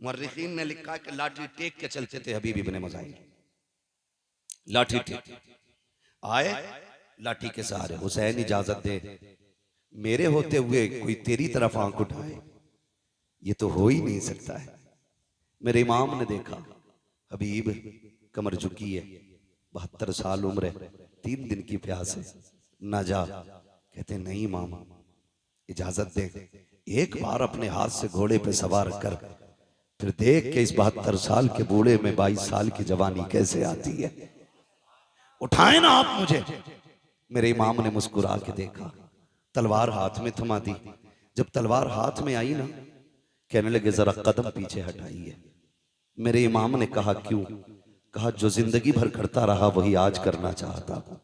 मुर्रिखीन ने लिखा है कि लाठी टेक के चलते थे हबीब इब्ने मज़ाहिर, लाठी टेक आए, लाठी के सहारे। हुसैन इजाजत दे, मेरे होते हुए कोई तेरी तरफ आंख उठाए, ये तो हो ही नहीं सकता है। मेरे इमाम ने देखा हबीब कमर झुकी है, 72 साल उम्र है, 3 दिन की प्यास है, ना जा। कहते नहीं इमाम इजाजत दे, एक बार अपने हाथ से घोड़े पे सवार कर, फिर देख के इस 72 साल के बूढ़े में 22 साल की जवानी कैसे आती है, उठाए ना आप मुझे। मेरे इमाम ने मुस्कुरा के देखा, तलवार हाथ में थमा दी। जब तलवार हाथ में आई ना, कहने लगे जरा कदम पीछे हटाइए। मेरे इमाम ने कहा क्यों? कहा जो जिंदगी भर करता रहा वही आज करना चाहता हूं।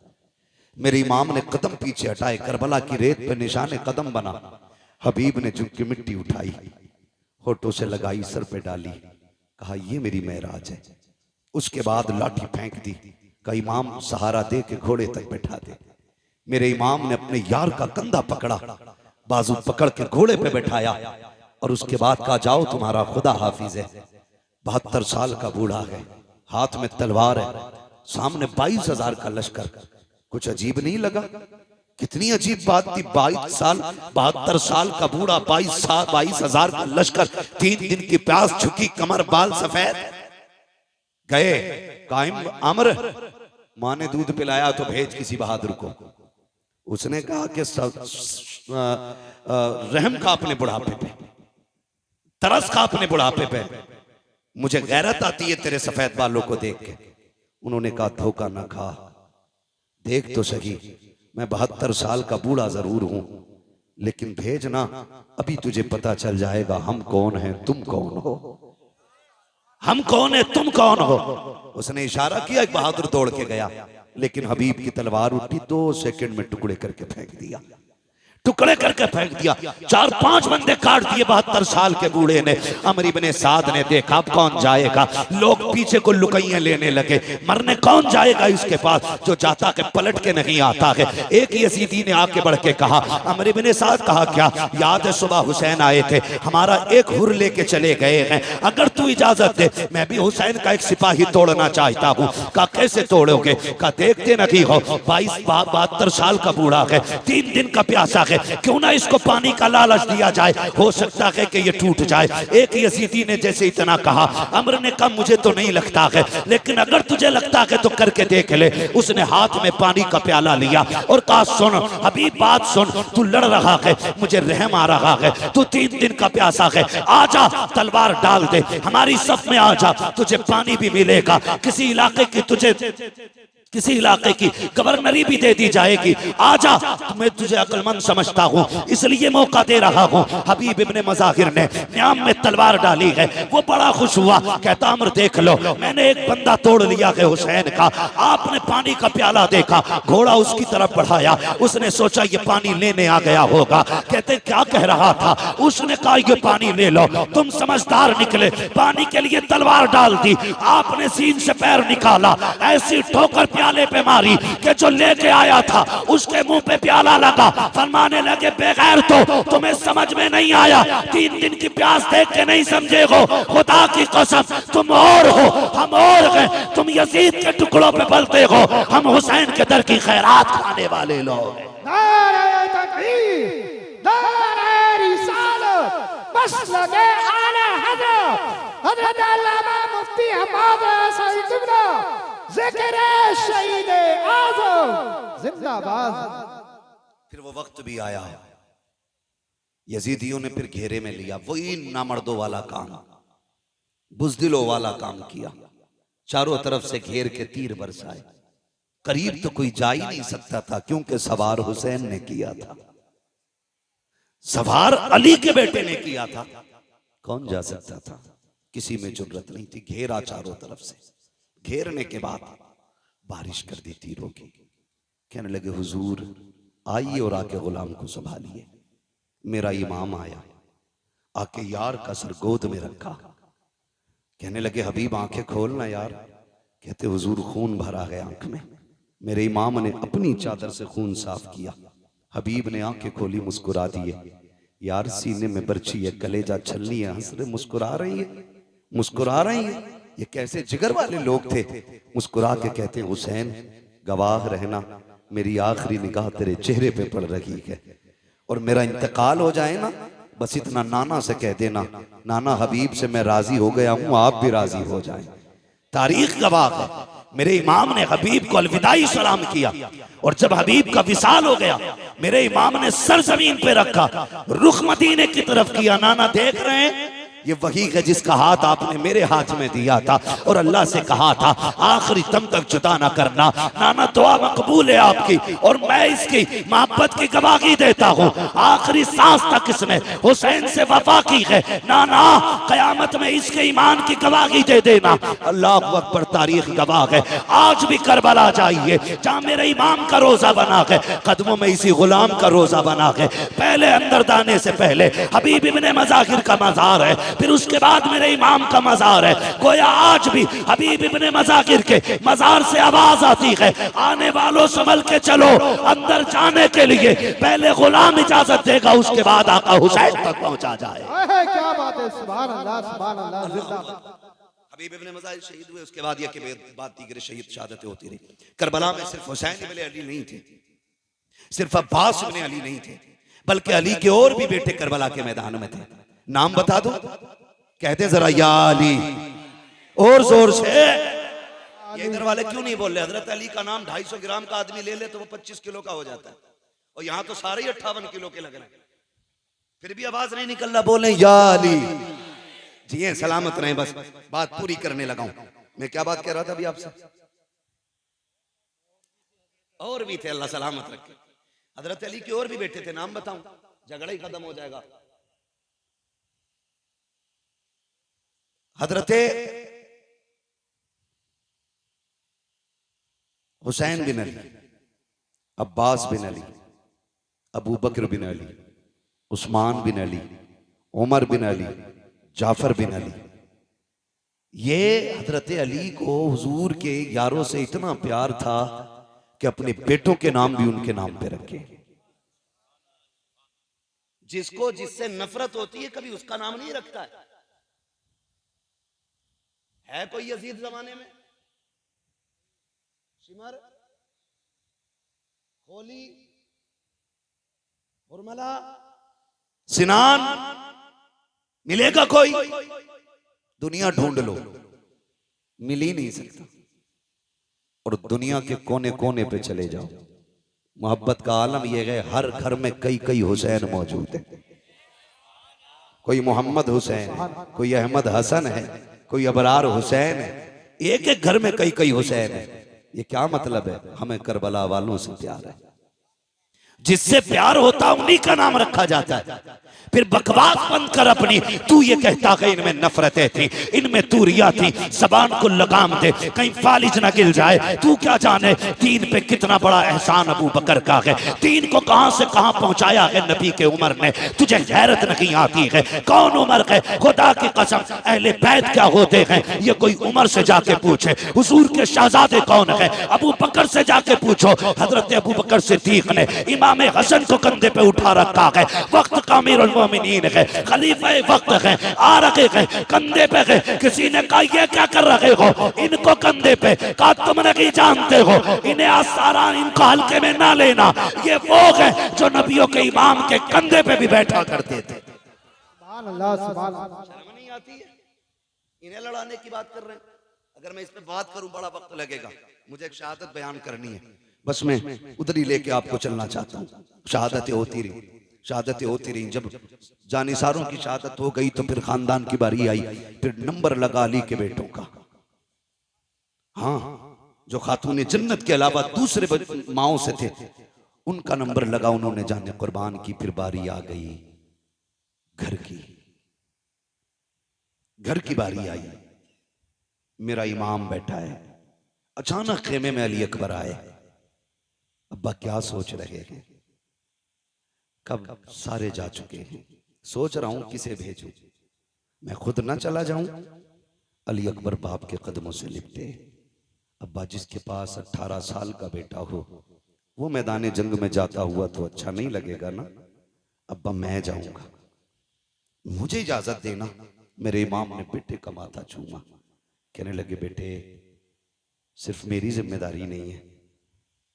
मेरे इमाम ने कदम पीछे हटाए, करबला की रेत पे निशाने कदम बना। हबीब ने झुक के मिट्टी उठाई, होठों से लगाई, सर पे डाली, कहा ये मेरी मेराज है। उसके बाद लाठी फेंक दी, कहा इमाम सहारा दे के घोड़े तक बैठा दे। मेरे इमाम ने अपने यार का कंधा पकड़ा, बाजू पकड़ के घोड़े पे बैठाया और उसके बाद कहा जाओ तुम्हारा खुदा हाफिज है। 72 साल का बूढ़ा है, हाथ में तलवार है, सामने 22,000 का लश्कर। कुछ अजीब नहीं लगा? कितनी अजीब बात थी। 72 साल का बूढ़ा, 22,000 का लश्कर, 3 दिन की प्यास, झुकी कमर, बाल सफेद। गए कायम अमर, माँ ने दूध पिलाया तो भेज किसी बहादुर को। उसने कहा कि रहम का अपने बुढ़ापे पे, तरस का अपने बुढ़ापे पे, मुझे गैरत आती है तेरे सफेद बालों को देख के। उन्होंने कहा धोखा ना खा, देख तो सही, मैं 72 साल का बूढ़ा जरूर हूं, लेकिन भेजना, अभी तुझे पता चल जाएगा हम कौन हैं, तुम कौन हो। हम कौन है, तुम कौन हो। उसने इशारा किया, एक बहादुर दौड़ के गया, लेकिन हबीब की तलवार उठी, 2 सेकंड में टुकड़े करके फेंक दिया, टुकड़े करके फेंक दिया। 4-5 बंदे काट दिए 72 साल के बूढ़े ने। अमर इब्ने साद ने देखा अब कौन जाएगा, लोग पीछे को लुकैया लेने लगे, मरने कौन जाएगा इसके पास, जो जाता के पलट के नहीं आता है। एक यजीदी ने आके बढ़ के कहा, अमर इब्ने साद, कहा क्या याद है सुबह हुसैन आए थे, हमारा एक हुर लेके चले गए हैं, अगर तू इजाजत दे मैं भी हुसैन का एक सिपाही तोड़ना चाहता हूँ। कहा कैसे तोड़ोगे? कहा देखते नहीं हो 72 साल का बूढ़ा है, 3 दिन का प्यासा, क्यों ना इसको पानी का लालच दिया जाए, हो सकता है कि ये टूट जाए। एक यजीदी ने जैसे इतना कहा, अमर ने कहा मुझे तो नहीं लगता है, लेकिन अगर तुझे लगता है तो करके देख ले। उसने हाथ में पानी का प्याला लिया और कहा सुन हबीब बात सुन, तू लड़ रहा है, मुझे रहम आ रहा है, तू 3 दिन का प्यासा है, आजा तलवार डाल दे, हमारी सफ में आजा, तुझे पानी भी मिलेगा, किसी इलाके की गवर्नरी भी दे दी जाएगी, आजा, मैं तुझे अक्लमंद समझता हूँ इसलिए मौका दे रहा हूँ। हबीब इब्ने मज़ाहिर ने न्याम में तलवार डाली है, वो बड़ा खुश हुआ, कहता अमर देख लो मैंने एक बंदा तोड़ लिया है हुसैन का। आपने पानी का प्याला देखा, घोड़ा उसकी तरफ बढ़ाया, उसने सोचा ये पानी लेने आ गया होगा। कहते क्या कह रहा था? उसने कहा ये पानी ले लो, तुम समझदार निकले, पानी के लिए तलवार डाल दी, आपने सीन से पैर निकाला, ऐसी ठोकर प्याले पे मारी कि जो लेके आया था उसके मुंह पे प्याला लगा। फरमाने लगे बेगैर तो तुम्हें समझ में नहीं आया, 3 दिन की प्यास देख के नहीं समझे हो, खुदा की कसम तुम और हो हम और हैं, तुम यजीद के टुकड़ों पे पलते हो, हम हुसैन के दर की खैरात खाने वाले लोग। नारे तकबीर, नारे रिसालत, मसलके आला हज़रत अल्लामा मुफ्ती हम्माद सईद क़िबला ज़िक्र शहीद आज़म जिंदाबाद। फिर वो वक्त भी आया, यजीदियों ने फिर घेरे में लिया, वही नामर्दों वाला काम, बुज़दिलों वाला काम किया, चारों तरफ से घेर के तीर बरसाए, करीब तो कोई जा ही नहीं सकता था क्योंकि सवार हुसैन ने किया था, सवार अली के बेटे ने किया था, कौन जा सकता था? किसी में जुर्रत नहीं थी। घेरा चारों तरफ से, घेरने के बाद बारिश कर दी तीरों की। कहने लगे हुजूर आइए और आके गुलाम को संभालिए। मेरा इमाम आया, आके यार का सर गोद में रखा। कहने लगे हबीब आंखें खोलना यार। कहते हुजूर खून भरा है आंख में। मेरे इमाम ने अपनी चादर से खून साफ किया। हबीब ने आंखें खोली, मुस्कुरा दिए। यार सीने में बर्छी है, कलेजा छलनी है, हंस रहे, मुस्कुरा रही है, मुस्कुरा रही है। ये कैसे जिगर वाले लोग थे। मुस्कुरा के कहते हुसैन गवाह रहना, मेरी आखिरी निगाह तेरे चेहरे पे पड़ रही है, और मेरा इंतकाल हो जाए ना, बस इतना नाना से कह देना, नाना हबीब से मैं राजी हो गया हूं, आप भी राजी हो जाएं। तारीख गवाह है, मेरे इमाम ने हबीब को अलविदाई सलाम किया, और जब हबीब का विसाल हो गया मेरे इमाम ने सर जमीन पे रखा, रुख मदीने की तरफ किया। नाना देख रहे हैं ये वही है जिसका हाथ आपने मेरे हाथ में दिया था और अल्लाह से कहा था आखिरी दम तक जुदा ना करना। नाना दुआ मकबूल है आपकी, और मैं इसकी मोहब्बत की गवाही देता हूँ। आखिरी सांस तक इसने हुसैन से वफा की है। नाना कयामत में इसके ईमान की गवाही दे देना। अल्लाह अकबर, तारीख गवाह है। आज भी करबला जाइए जहाँ मेरे इमाम का रोजा बना है, कदमों में इसी गुलाम का रोजा बना है। पहले अंदर जाने से पहले हबीब इब्ने मज़ाहिर का मज़ार है, फिर उसके बाद मेरे इमाम का मज़ार है। गोया आज भी हबीब इब्ने मज़ाहिर के मज़ार से आवाज आती है, आने वालों संभल के चलो। अंदर जाने के लिए पहले गुलाम इजाजत देगा, उसके बाद आका हुसैन तक पहुंचा जाए। क्या बात है, सुभान अल्लाह, सुभान अल्लाह, जिंदाबाद। हबीब इब्ने मज़ाहिर शहीद हुए, उसके बाद ये बात दीगर शहीद शहादतें होती रही। करबला में सिर्फ हुसैन इब्ने अली नहीं थे, सिर्फ अब्बास इब्ने अली नहीं थे, बल्कि अली के और भी बेटे करबला के मैदान में थे। नाम बता दो, कहते जरा या अली, और जोर से। ये इधर वाले क्यों नहीं बोल रहे? हजरत अली का नाम 250 ग्राम का आदमी ले ले तो वो 25 किलो का हो जाता है, और यहाँ तो सारे ही 58 किलो के लग रहे हैं, फिर भी आवाज नहीं निकल रहा। बोले या अली। जी सलामत रहे, बस बात पूरी करने लगा हूं। मैं क्या बात कह रहा था अभी आपसे? और भी थे, अल्लाह सलामत रखे। हजरत अली के और भी बेटे थे, नाम बताऊं? झगड़ा ही खत्म हो जाएगा। हजरते हुसैन बिन अली, अब्बास बिन अली, अबू बकर बिन अली, उस्मान बिन अली, उमर बिन अली, जाफर बिन अली। ये हजरत अली को हुजूर के यारों से इतना प्यार था कि अपने बेटों के नाम भी उनके नाम पे रखे। जिसको जिससे नफरत होती है कभी उसका नाम नहीं रखता है कोई यजीद जमाने में? शिमर, होली, उर्मला, सिनान मिलेगा कोई? दुनिया ढूंढ लो, मिल ही नहीं सकता। और दुनिया के कोने कोने पे चले जाओ, मोहब्बत का आलम यह है, हर घर में कई कई हुसैन मौजूद है। कोई मोहम्मद हुसैन है, कोई अहमद हसन है, कोई अबरार हुसैन है। एक एक घर में कई कई हुसैन है। ये क्या मतलब है? हमें करबला वालों से प्यार है। जिससे प्यार होता उन्हीं का नाम रखा जाता है। फिर बकवास बंद कर अपनी। तू ये कहता है इनमें नफरतें थी, इनमें दूरियां थी, जबान को लगाम दे, कहीं फालिज ना गिल जाए। तू क्या जाने दीन पे कितना बड़ा एहसान अबू बकर का है। दीन को कहां से कहां पहुंचाया है नबी के उमर ने। तुझे गैरत नहीं आती है? कौन उमर है? खुदा की कसम, अहले बैत क्या होते हैं ये कोई उमर से जाके पूछे। हुजूर के शहजादे कौन है? अबू बकर से जाके पूछो। हजरत अबू बकर सिद्दीक ने इमाम हसन को कंधे पे उठा रखा है। वक्त का अमीरुल मोमिनीन है, खलीफा वक्त है, आ रखे हैं, कंधे पे है। किसी ने कहा ये क्या कर रहे हो इनको कंधे पे? कहा तुम नहीं जानते हो, इन्हें आसारा इनको हल्के में ना लेना। ये वो है जो नबियों के इमाम के कंधे पे भी बैठा करते थे। सुभान अल्लाह, सुभान अल्लाह। शर्म नहीं आती है? इन्हें लड़ाने की बात कर रहे हैं। अगर मैं इस पे बात करूं बड़ा वक्त लगेगा। मुझे एक शहादत बयान करनी है, बस मैं उधर ही लेके आपको चलना चाहता हूँ। शहादतें होती रही, शहादतें होती रही। जब जानिसारों की शहादत हो गई तो फिर खानदान की बारी आई। फिर नंबर लगा अली के बेटों का। हाँ, जो खातून जन्नत के अलावा दूसरे माओं से थे उनका नंबर लगा, उन्होंने जाने कुर्बान की। फिर बारी आ गई घर की, घर की बारी आई। मेरा इमाम बैठा है, अचानक खेमे में अली अकबर आए। अब्बा क्या सोच रहे हैं? कब सारे जा चुके हैं, सोच रहा हूं किसे भेजूं, मैं खुद ना चला जाऊं। अली अकबर बाप के कदमों से लिपटे। अब्बा, जिसके पास 18 साल का बेटा हो वो मैदान जंग में जाता हुआ तो अच्छा नहीं लगेगा ना। अब्बा, मैं जाऊंगा, मुझे इजाजत देना। मेरे इमाम ने बेटे का माथा चूमा। कहने लगे, बेटे सिर्फ मेरी जिम्मेदारी नहीं है,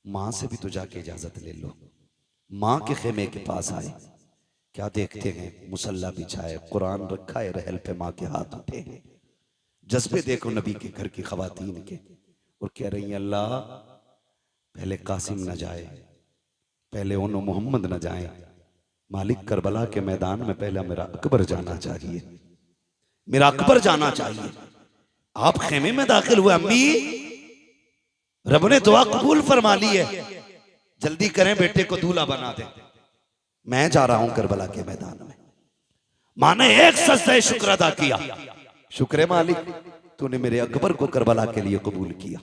मां से भी तो जाके इजाजत ले लो। मां के खेमे के पास आए, क्या देखते हैं? मुसल्ला बिछाए, कुरान रखा है, रहल पे मां के हाथ उठे हैं। जज्बे देखो नबी के घर की खवातीन के, और कह रही हैं, अल्लाह पहले कासिम न जाए, पहले उन मोहम्मद न जाए, मालिक करबला के मैदान में पहले मेरा अकबर जाना चाहिए, मेरा अकबर जाना चाहिए। आप खेमे में दाखिल हुए। अम्मी, रब ने दुआ कबूल फरमा ली है, जल्दी करें, बेटे को दूल्हा बना दें, मैं जा रहा हूं करबला के मैदान में। मां ने एक सजदा शुक्र अदा किया। शुक्र है मालिक, तूने मेरे अकबर को करबला के लिए कबूल किया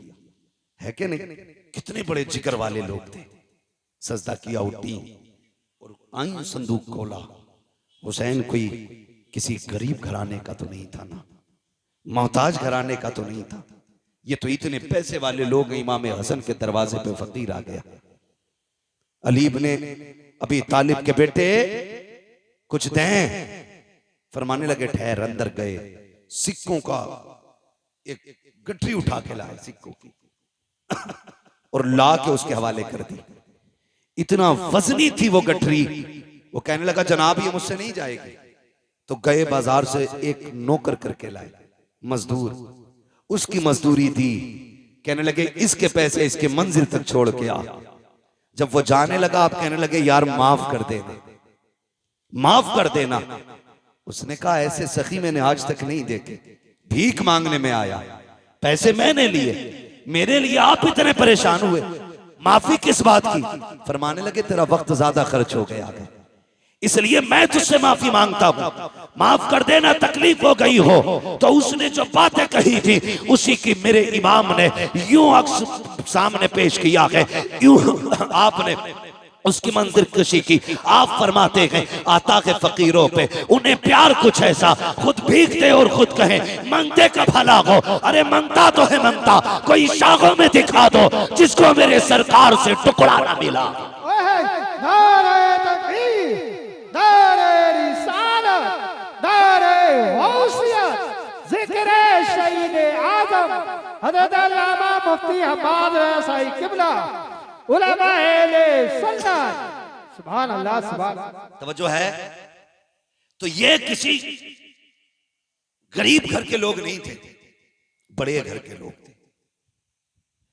है कि नहीं। कितने बड़े जिक्र वाले लोग थे। सजदा किया, उठी और आई, संदूक खोला। हुसैन कोई किसी गरीब घराने का तो नहीं था ना, मोहताज घराने का तो नहीं था, ये तो इतने पैसे वाले लोग। इमाम हसन के दरवाजे पे फकीर आ गया। अली इब्ने अबी तालिब के बेटे कुछ दें। फरमाने लगे, ठहर। अंदर गए, सिक्कों का एक गठरी उठा के लाए, सिक्कों की, और ला के उसके हवाले कर दी। इतना वजनी थी वो गठरी। वो कहने लगा, जनाब ये मुझसे नहीं जाएगी। तो गए बाजार से एक नौकर करके लाए, मजदूर, उसकी मजदूरी दी। कहने लगे, इसके पैसे इसके मंजिल तक छोड़ के आ। जब वो जाने लगा, आप कहने लगे, यार माफ कर देना, माफ कर देना। उसने कहा, ऐसे सखी मैंने आज तक नहीं देखे, भीख मांगने में आया, पैसे मैंने लिए, मेरे लिए आप इतने परेशान हुए, माफी किस बात की? फरमाने लगे, तेरा वक्त ज्यादा खर्च हो गया है, इसलिए मैं तुझसे माफी मांगता हूं, माफ कर देना, तकलीफ हो गई हो। तो उसने जो बातें कही थी उसी की मेरे इमाम ने यूं अक्स सामने पेश किया है, यूं आपने उसकी मंजिल कशी की। आप फरमाते हैं, आता है फकीरों पे उन्हें प्यार कुछ ऐसा, खुद भीगते और खुद कहें मांगते का भला हो। अरे मांगता तो है मांगता, कोई शाखों में दिखा दो जिसको मेरे सरकार से टुकड़ा ना मिला। नारे तकबीर, नारे रिसालत, नारे गौसियत, जिक्र शहीद आजम हज़रत अल्लामा मुफ्ती हम्माद रज़ाई किबला, उलमा अहले सुन्नत। सुभान अल्लाह, सुभान अल्लाह। तवज्जो है। तो ये किसी गरीब घर के लोग नहीं थे, बड़े घर के लोग थे,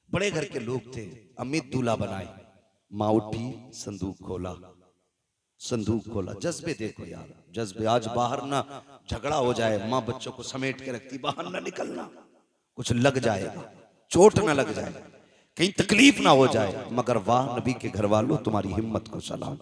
बड़े घर के लोग थे। अमित दूल्हा बनाए, माँ उठी, संदूक खोला, संदूक खोला। जज्बे देखो यार, जज्बे। आज बाहर ना झगड़ा हो जाए, माँ बच्चों को समेट के रखती, बाहर ना निकलना, कुछ लग जाएगा, चोट ना लग जाए, कहीं तकलीफ ना हो जाए। मगर वाह नबी के घर वालों, तुम्हारी हिम्मत को सलाम।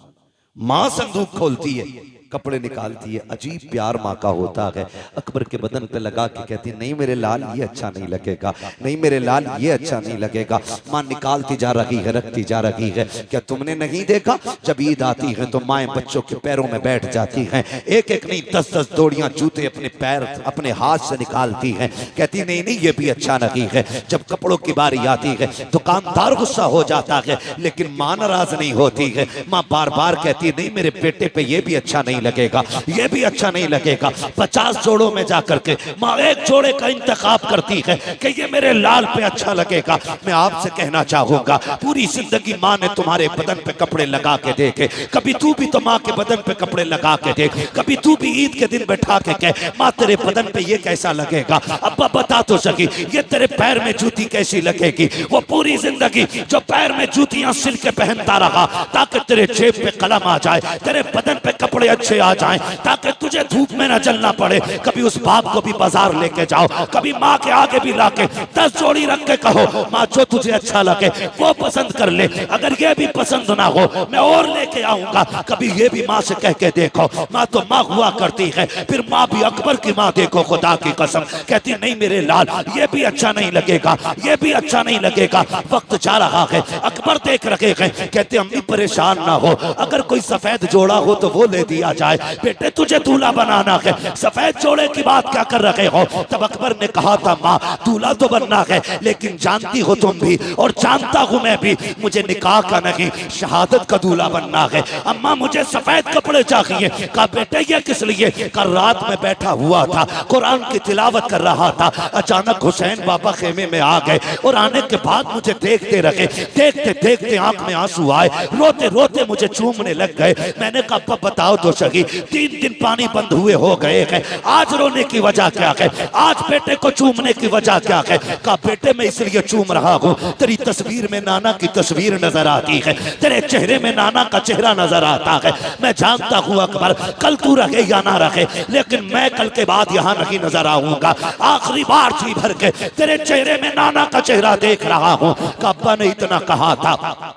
माँ संदूक खोलती है, कपड़े निकालती है, अजीब प्यार माँ का होता है। अकबर के बदन पे लगा के कहती, नहीं मेरे लाल ये अच्छा नहीं लगेगा, नहीं मेरे लाल ये अच्छा नहीं लगेगा। माँ निकालती जा रही है, रखती जा रही है। क्या तुमने नहीं देखा, जब ईद आती है तो माएँ बच्चों के पैरों में बैठ जाती हैं, एक एक नहीं 10-10 जोड़ियां जूते अपने पैर अपने हाथ से निकालती हैं। कहती नहीं नहीं ये भी अच्छा नहीं है। जब कपड़ों की बारी आती है दुकानदार गुस्सा हो जाता है, लेकिन माँ नाराज नहीं होती है। माँ बार बार कहती नहीं मेरे बेटे पे ये भी अच्छा नहीं लगेगा, ये भी अच्छा नहीं लगेगा। 50 जोड़ों में जाकर के माँ एक जोड़े का इंतखाब करती है कि ये मेरे लाल पे अच्छा लगेगा। मैं आपसे कहना चाहूंगा, पूरी जिंदगी माँ ने तुम्हारे बदन पे कपड़े लगा के देखे, कभी तू भी तो माँ के बदन पे कपड़े लगा के देख, कभी तू भी ईद के दिन बैठा के कह माँ तेरे बदन पे ये कैसा लगेगा। अब्बा बता तो सकी ये तेरे पैर में जूती कैसी लगेगी। वो पूरी जिंदगी जो पैर में जूतियां सिल के पहनता रहा ताकि तेरे जेब पे कलम आ जाए, तेरे बदन पे कपड़े अच्छे अच्छे आ जाएं, ताकि तुझे धूप में न जलना पड़े। कभी उस बाप को भी बाजार लेके जाओ, कभी माँ के आगे भी लाके 10 जोड़ी रख के कहो माँ जो तुझे अच्छा लगे वो पसंद कर ले, अगर ये भी पसंद ना हो मैं और लेके आऊंगा। कभी ये भी माँ से कह के देखो, माँ तो माँ हुआ करती है। फिर माँ भी अकबर की माँ देखो, खुदा की कसम कहती नहीं मेरे लाल ये भी अच्छा नहीं लगेगा, ये भी अच्छा नहीं लगेगा। वक्त जा रहा है, अकबर देख रखे हैं, कहते अम्मी परेशान ना हो, अगर कोई सफेद जोड़ा हो तो वो ले दिया जाए। बेटे तुझे दूल्हा बनाना है, सफेद जोड़े की बात क्या कर रहे हो? तब अकबर ने कहा था माँ दूल्हा तो बनना है, लेकिन जानती हो तुम भी और जानता हूं मैं भी, मुझे निकाह का नहीं शहादत का दूल्हा बनना है। अम्मा मुझे सफेद कपड़े चाहिए। कहा बेटे ये किस लिए? कल रात में बैठा हुआ था, कुरान की तिलावत कर रहा था, अचानक हुसैन बाबा खेमे में आ गए और आने के बाद मुझे देखते रहे, देखते देखते आंख में आंसू आए, रोते रोते मुझे चूमने लग गए। मैंने कहा अब्बा बताओ तो सही, 3 दिन पानी बंद हुए हो गए हैं, आज रोने की वजह क्या है? आज बेटे को चूमने की वजह क्या है? कहा बेटे मैं इसलिए चूम रहा हूँ, तेरी तस्वीर में नाना की तस्वीर नजर आती है, तेरे चेहरे में नाना का चेहरा नजर आता है। मैं जानता हूँ अकबर कल तू रहे या ना रहे, लेकिन मैं कल के बाद यहाँ नहीं नजर आऊंगा। आखिरी बार जी भर के तेरे चेहरे में नाना का चेहरा देख रहा हूँ। अब्बा ने इतना कहा था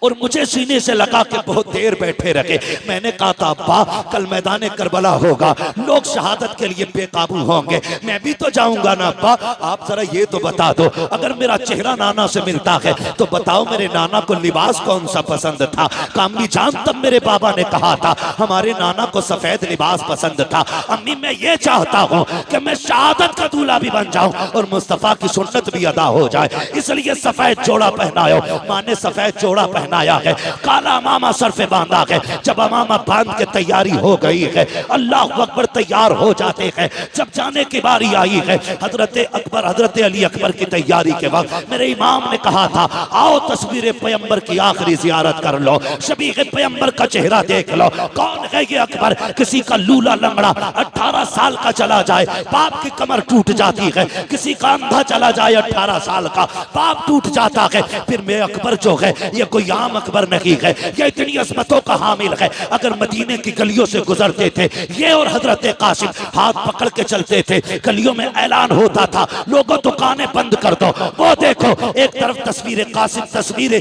और मुझे सीने से लगा के बहुत देर बैठे रखे। मैंने कहा था अब्बा कल मैदान करबला होगा, लोग शहादत के लिए बेकाबू होंगे, मैं भी तो जाऊंगा ना। अब्बा आप जरा ये तो बता दो, अगर मेरा चेहरा नाना से मिलता है तो बताओ मेरे नाना को लिबास कौन सा पसंद था? कामी जान तब मेरे बाबा ने कहा था हमारे नाना को सफेद लिबास पसंद था। अम्मी मैं ये चाहता हूँ कि मैं शहादत का दूल्हा भी बन जाऊं और मुस्तफा की सुन्नत भी अदा हो जाए, इसलिए सफेद जोड़ा पहनायो। माँ ने सफेद जोड़ा पहनाया है, काला अमामा सर पे बांधा है। जब अमामा बांध के तैयारी हो गई है, अल्लाह अकबर तैयार हो जाते हैं। जब जाने की बारी आई है, हजरत अकबर हजरत अली अकबर की तैयारी के वक्त मेरे इमाम ने कहा था आओ तस्वीर पैगंबर की आखिरी जियारत कर लो, शबीह पैगंबर का चेहरा देख लो। कौन है ये अकबर? किसी का लूला लंगड़ा 18 साल का चला जाए बाप की कमर टूट जाती है, किसी का अंधा चला जाए 18 साल का बाप टूट जाता है। फिर मैं अकबर जो है ये कोई आम अकबर नहीं है, ये इतनी अजमतों का हामिल है। अगर मदीने की गलियों से गुजरते थे ये और हजरत कासिम हाथ पकड़ के चलते थे, गलियों में ऐलान होता था लोगों दुकानें बंद कर दो। वो देखो एक तरफ तस्वीर कासिम, तस्वीर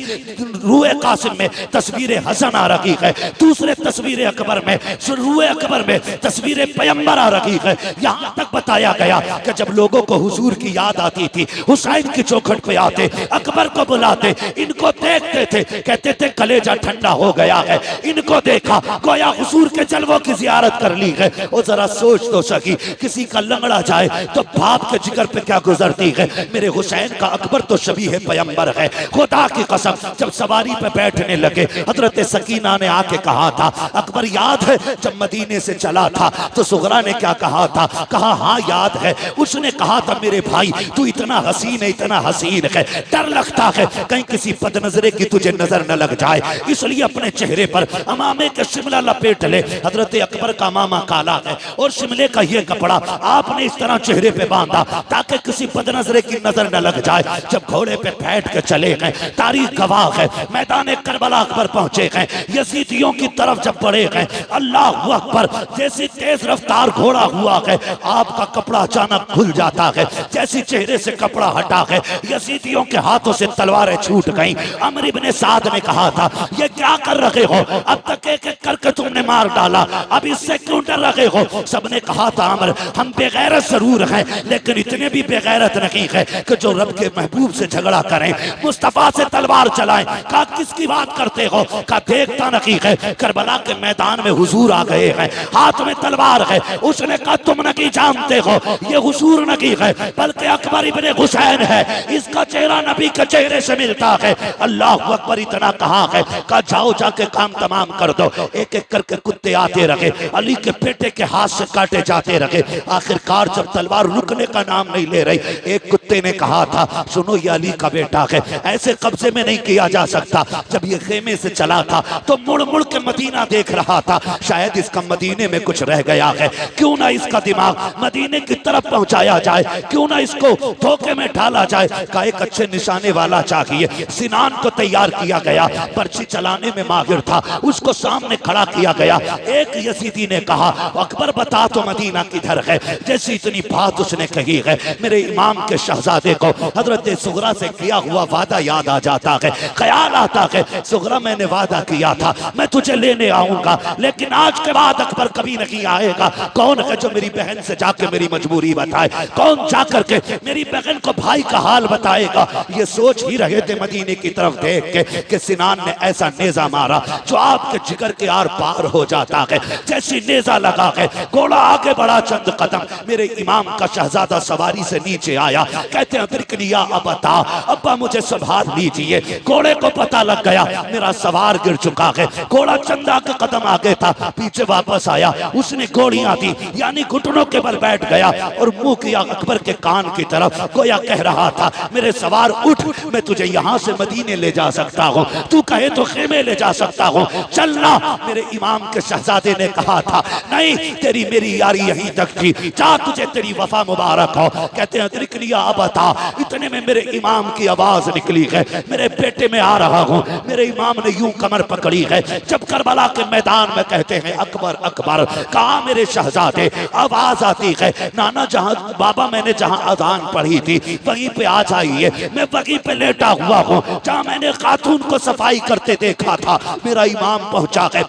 रूए कासिम में तस्वीर हसन आ रही है, दूसरे तस्वीर अकबर में रूए अकबर में तस्वीर पैगंबर आ रही है। यहाँ तक बताया गया कि जब लोगों को हुजूर की याद आती थी हुसैन की चौखट पे आते, अकबर को बुलाते, इनको देखते थे, कहते थे कलेजा ठंडा हो गया है, इनको देखा गोया हुजूर के जलवों की जियारत कर ली है। और जरा सोच तो सकी किसी का लंगड़ा जाए तो बाप के जिगर पे क्या गुजरती है। मेरे हुसैन का अकबर तो शबीह पैगंबर है। खुदा की कसम जब सवारी पे बैठने लगे हजरत सकीना ने आके कहा था अकबर याद है जब मदीने से चला था तो सुगरा ने क्या कहा था? कहा हाँ याद है। उसने कहा था मेरे भाई तू इतना हसीन है, इतना हसीन है, डर लगता है कहीं किसी बदनजरे की तुझे नजर न लग जाए, इसलिए अपने चेहरे पर अमामे के शिमला लपेट ले। हजरत अकबर का मामा काला है और शिमले का ये कपड़ा आपने इस तरह चेहरे पे बांधा ताकि किसी बदनजरे की नजर न लग जाए। जब घोड़े पे बैठ के चले गए, तारीख गवाह है, मैदान करबला अकबर पहुंचे गए, यजीदियों की तरफ जब बढ़े गए, अल्लाह अकबर जैसी तेज रफ्तार घोड़ा हुआ है आपका कपड़ा अचानक खुल जाता है, जैसी चेहरे से कपड़ा हटा है यजीदियों के हाथों से तलवारें छूट गईं। अमर इब्ने साद ने कहा था ये क्या कर रहे हो, अब तक एक एक करके तुमने मार डाला, अब इससे क्यों डर रहे हो? सबने कहा था अमर हम बेगैरत जरूर हैं लेकिन इतने भी बेगैरत नहीं है कि जो रब के महबूब से झगड़ा करें, मुस्तफा से तलवार चलाएं। कहा किसकी बात करते हो? कहा देखता नहीं है करबला के मैदान में हुजूर आ गए हैं, हाथ में तलवार है। उसने कहा तुम नहीं जानते हो ये हुजूर नहीं है बल्कि अकबर इब्ने हुसैन है, इसका चेहरा नबी के चेहरे से मिलता है। अल्लाह अकबर इतना कहा है, कहा जाओ जाके काम तमाम कर दो। एक एक करके कुत्ते आते रहे, अली के बेटे के हाथ से काटे जाते रहे। आखिरकार जब तलवार रुकने का नाम नहीं ले रही, एक कुत्ते ने कहा था सुनो ये अली का बेटा है, ऐसे कब्जे में नहीं किया जा सकता। जब ये खेमे से चला था तो मुड़ मुड़ के मदीना देख रहा था, शायद इसका मदीने में कुछ रह गया है, क्यों ना इसका दिमाग मदीने की तरफ पहुंचाया जाए, क्यों ना इसको धोखे में डाला जाए। का एक अच्छे निशाने वाला चाहिए, सिनान को तैयार किया किया गया, पर्ची चलाने में माहिर था, उसको सामने खड़ा किया गया। एक यजीदी ने कहा अकबर बता तो मदीना किधर है। जैसी इतनी बात उसने कही है, मेरे इमाम के शहजादे को हजरत सुगरा से किया हुआ वादा याद आ जाता है। ख्याल आता है, सुगरा मैंने वादा किया था मैं तुझे लेने आऊंगा, लेकिन आज के बाद अकबर कभी नहीं आएगा। कौन है जो मेरी बहन से जाके मेरी मजबूरी बताए, कौन जाकर के मेरी बहन को भाई का हाल बताएगा। ये सोच ही रहे थे मदीने की तरफ देख के कि सिनान ने ऐसा नेजा मारा जो आपके जिगर के आर पार हो जाता है। जैसी नेजा लगा है, घोड़ा आगे बढ़ा चंद कदम, मेरे इमाम का शहजादा सवारी से नीचे आया। कहते हैं लिया अबता, अब्बा मुझे संभाल लीजिए। घोड़े को पता लग गया मेरा सवार गिर चुका है। घोड़ा चंदा के कदम आगे था, पीछे वापस आया, उसने गोलियां दी, यानी घुटनों के बल बैठ गया और मुंह किया अकबर के कान की तरफ, गोया कह रहा था मेरे सवार उठ, मैं तुझे यहाँ से मदीने ले जा सकता हूँ, तू कहे तो खेमे ले जा सकता हूँ, चलना। मेरे इमाम के शहजादे ने कहा था नहीं, तेरी मेरी यारी यहीं तक थी, जा तुझे तेरी वफा मुबारक हो। कहते हैं लिया बता, इतने में मेरे इमाम की आवाज निकली है, मेरे बेटे में आ रहा हूँ। मेरे इमाम ने यूं कमर पकड़ी है, जब करबला के मैदान में कहते हैं अकबर अकबर, कहा मेरे शहजादे, आवाज आती है नाना जहां बाबा मैंने जहां अजान पढ़ी थी वहीं पे आ जाइए। मैं वहीं पे लेटा हुआ हूँ जहां मैंने खातून को सफाई करते देखा था। मेरा इमाम पहुंचा है,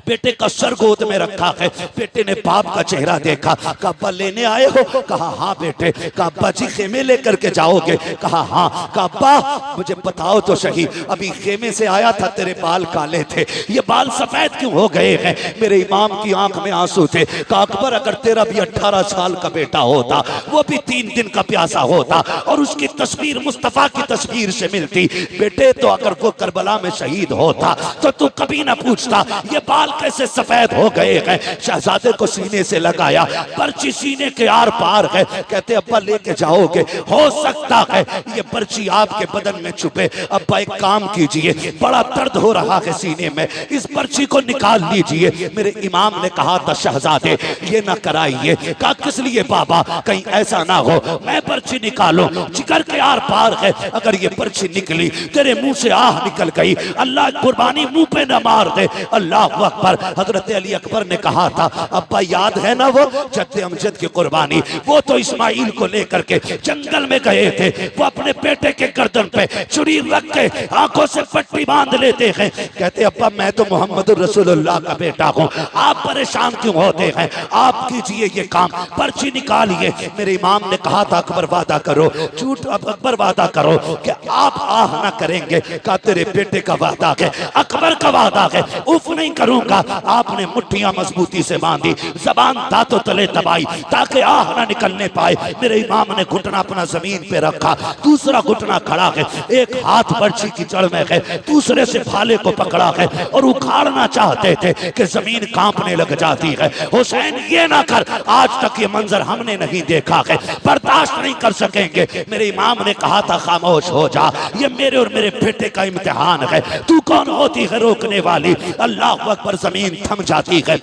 बेटे का सर गोद में रखा है। बेटे ने बाप का चेहरा देखा, कहा अब्बा लेने आए हो? कहा हाँ बेटे। कहा अब्बा जी खेमे लेकर के जाओगे? कहा हाँ। कहा अब्बा मुझे बताओ तो सही, अभी खेमे से आया था तेरे बाल काले थे, ये बाल सफेद क्यों हो गए हैं? मेरे इमाम की आंख में आंसू थे। कहा अकबर अगर तेरा भी 18 साल का बेटा होता, वो भी 3 दिन का प्यासा होता और उसकी तस्वीर मुस्तफा की तस्वीर से मिलती बेटे, तो अगर वो करबला में शहीद होता तो तू कभी ना पूछता ये बाल कैसे सफेद हो गए हैं। शहजादे को सीने से लगाया, पर्ची सीने के आर पार है। कहते अब्बा लेके जाओगे? हो सकता है ये पर्ची आपके बदन में छुपे। अब्बा एक काम कीजिए, बड़ा दर्द हो रहा है सीने में, इस पर्ची को निकाल लीजिए। मेरे इमाम ने कहा था शहजादे ये ना कराइए। कहा किस लिए बाबा? कहीं ऐसा ना हो मैं पर्ची निकालूं, जिगर के आर पार है, अगर ये पर्ची निकली तेरे मुंह से आह निकल गई, अल्लाह कुर्बानी मुंह पे न मार दे। अल्लाह अकबर। हजरत अली अकबर ने कहा था अब्बा याद है ना वो जद्दे अमजद की कुर्बानी, वो तो इस्माइल को लेकर के जंगल में गए थे, वो अपने बेटे के गर्दन पे छुरी रख के आंखों से पट्टी बांध लेते हैं। कहते अब्बा मैं तो मोहम्मद रसूलुल्लाह का बेटा हूँ, आप परेशान क्यों होते हैं? आप कीजिए ये काम, पर्ची निकालिए। मेरे इमाम ने कहा था अकबर वादा करो, झूठ अकबर वादा करो कि आप आह ना करेंगे। कहा तेरे बेटे का वादा है, अकबर का वादा है, उफ नहीं करूंगा। आपने मुट्ठियां मजबूती से बांधी, जबान दांतों तले दबाई ताकि आह ना निकलने पाए। मेरे इमाम ने घुटना अपना जमीन पे रखा, दूसरा घुटना खड़ा है, एक हाथ पर्ची की जड़ में है, दूसरे से भाले को पकड़ा है और उखाड़ना चाहते थे कि जमीन कांपने लग जाती है। हुसैन ये ना कर, आज तक ये मंजर हमने नहीं देखा है, बर्दाश्त नहीं कर सकेंगे। मेरे इमाम ने कहा था खामोश हो जा, ये मेरे और मेरे बेटे का इम्तिहान है, तू कौन होती है रोकने वाली? अल्लाह अकबर, जमीन थम जाती है।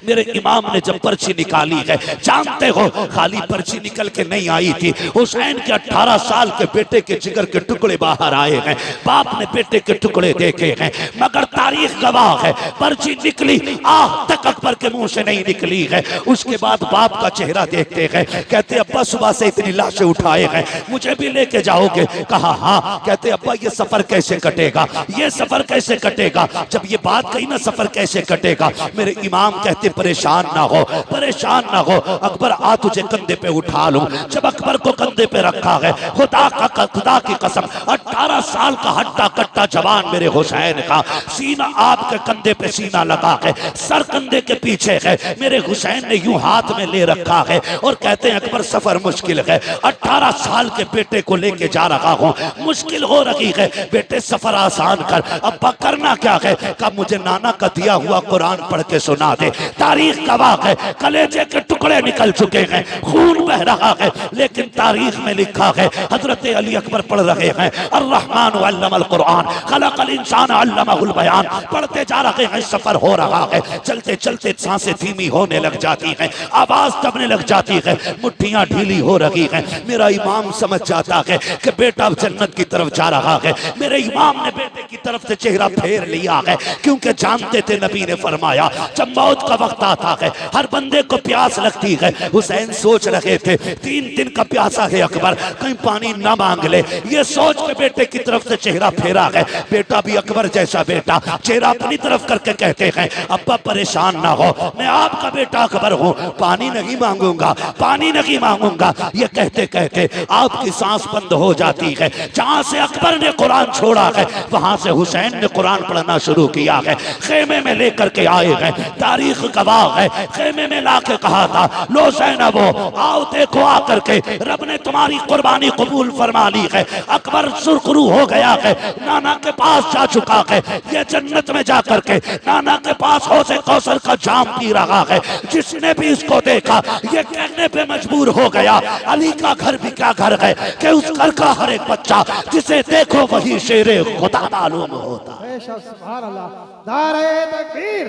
मेरे इमाम ने जब पर्ची निकाली है, जानते हो खाली पर्ची निकल के नहीं आई थी, हुसैन के 18 साल के बेटे के जिगर के टुकड़े बाहर आए हैं। बाप ने बेटे के टुकड़े देखे हैं, मगर तारीख गवाह है पर्ची निकली आह तक अकबर के मुंह से नहीं निकली है। उसके बाद बाप का चेहरा देखते हैं, कहते अब्बा सुबह से इतनी लाशें उठाए हैं, मुझे भी लेके जाओगे? कहा हाँ। कहते अब्बा ये सफर कैसे कटेगा? ये सफर कैसे कटेगा? जब ये बात कही ना सफर कैसे कटेगा, मेरे इमाम कहते परेशान ना हो, परेशान ना हो, अकबर आ तुझे कंधे पे उठा लूं। जब अकबर को कंधे पे रखा है, खुदा की कसम 18 साल का हट्टा कट्टा जवान मेरे हुसैन का सीना आपके कंधे पे सीना लगा है, सर कंधे के पीछे है, मेरे हुसैन ने यूं हाथ में ले रखा है और कहते हैं अकबर सफर मुश्किल है, 18 साल के बेटे को लेके जा रहा हूं, मुश्किल हो रही है, बेटे सफर आसान कर। अब्बा करना क्या है? कब मुझे नाना का दिया हुआ कुरान पढ़ के सुना दे। तारीख गवाह है कलेजे के टुकड़े निकल चुके हैं, खून बह रहा है, लेकिन तारीख में लिखा है हजरत अली अकबर पढ़ रहे हैं अर्रहमान अल्लमल कुरान खलकल इंसान अल्लमहुल बयान। पढ़ते जा रहे हैं, सफर हो रहा है, चलते चलते सांसें धीमी होने लग जाती हैं, आवाज दबने लग जाती है, मुट्ठियां ढीली हो रही हैं। मेरा इमाम समझ जाता है कि बेटा जन्नत की तरफ जा रहा है। मेरे इमाम ने बेटे की तरफ से चेहरा फेर लिया है, क्योंकि जानते थे नबी ने फरमाया जब मौत का वक्त आता है हर बंदे को प्यास लगती है। हुसैन सोच रहे थे 3 दिन का प्यासा है अकबर, कहीं पानी ना मांग ले। ये सोच के बेटे की तरफ से चेहरा फेरा है। बेटा भी अकबर जैसा बेटा, चेहरा अपनी तरफ करके कहते हैं अब्बा परेशान ना हो, मैं आपका बेटा अकबर हूँ, पानी नहीं मांगूंगा, पानी नहीं मांगूंगा। ये कहते कहते आपकी सांस बंद हो जाती है। जहां से अकबर ने कुरान छोड़ा है वहां से हुसैन ने कुरान पढ़ना शुरू किया है। खेमे में लेकर के आए हैं, तारीख गवाह है। खेमे में लाके कहा था लो ज़ैनबो आओ देखो आकर के, रब ने तुम्हारी कुर्बानी कबूल फरमा ली है। अकबर सुरखरू हो गया है, नाना के पास जा चुका है। ये जन्नत में जाकर के नाना के पास हौज़े कौसर का जाम पी रहा है। जिसने भी इसको देखा ये कहने पे मजबूर हो गया अली का घर भी क्या घर है कि उस घर का हर एक बच्चा जिसे देखो वही शेरे खुदा मालूम होता। बेशक सुभान अल्लाह। नारे तकबीर,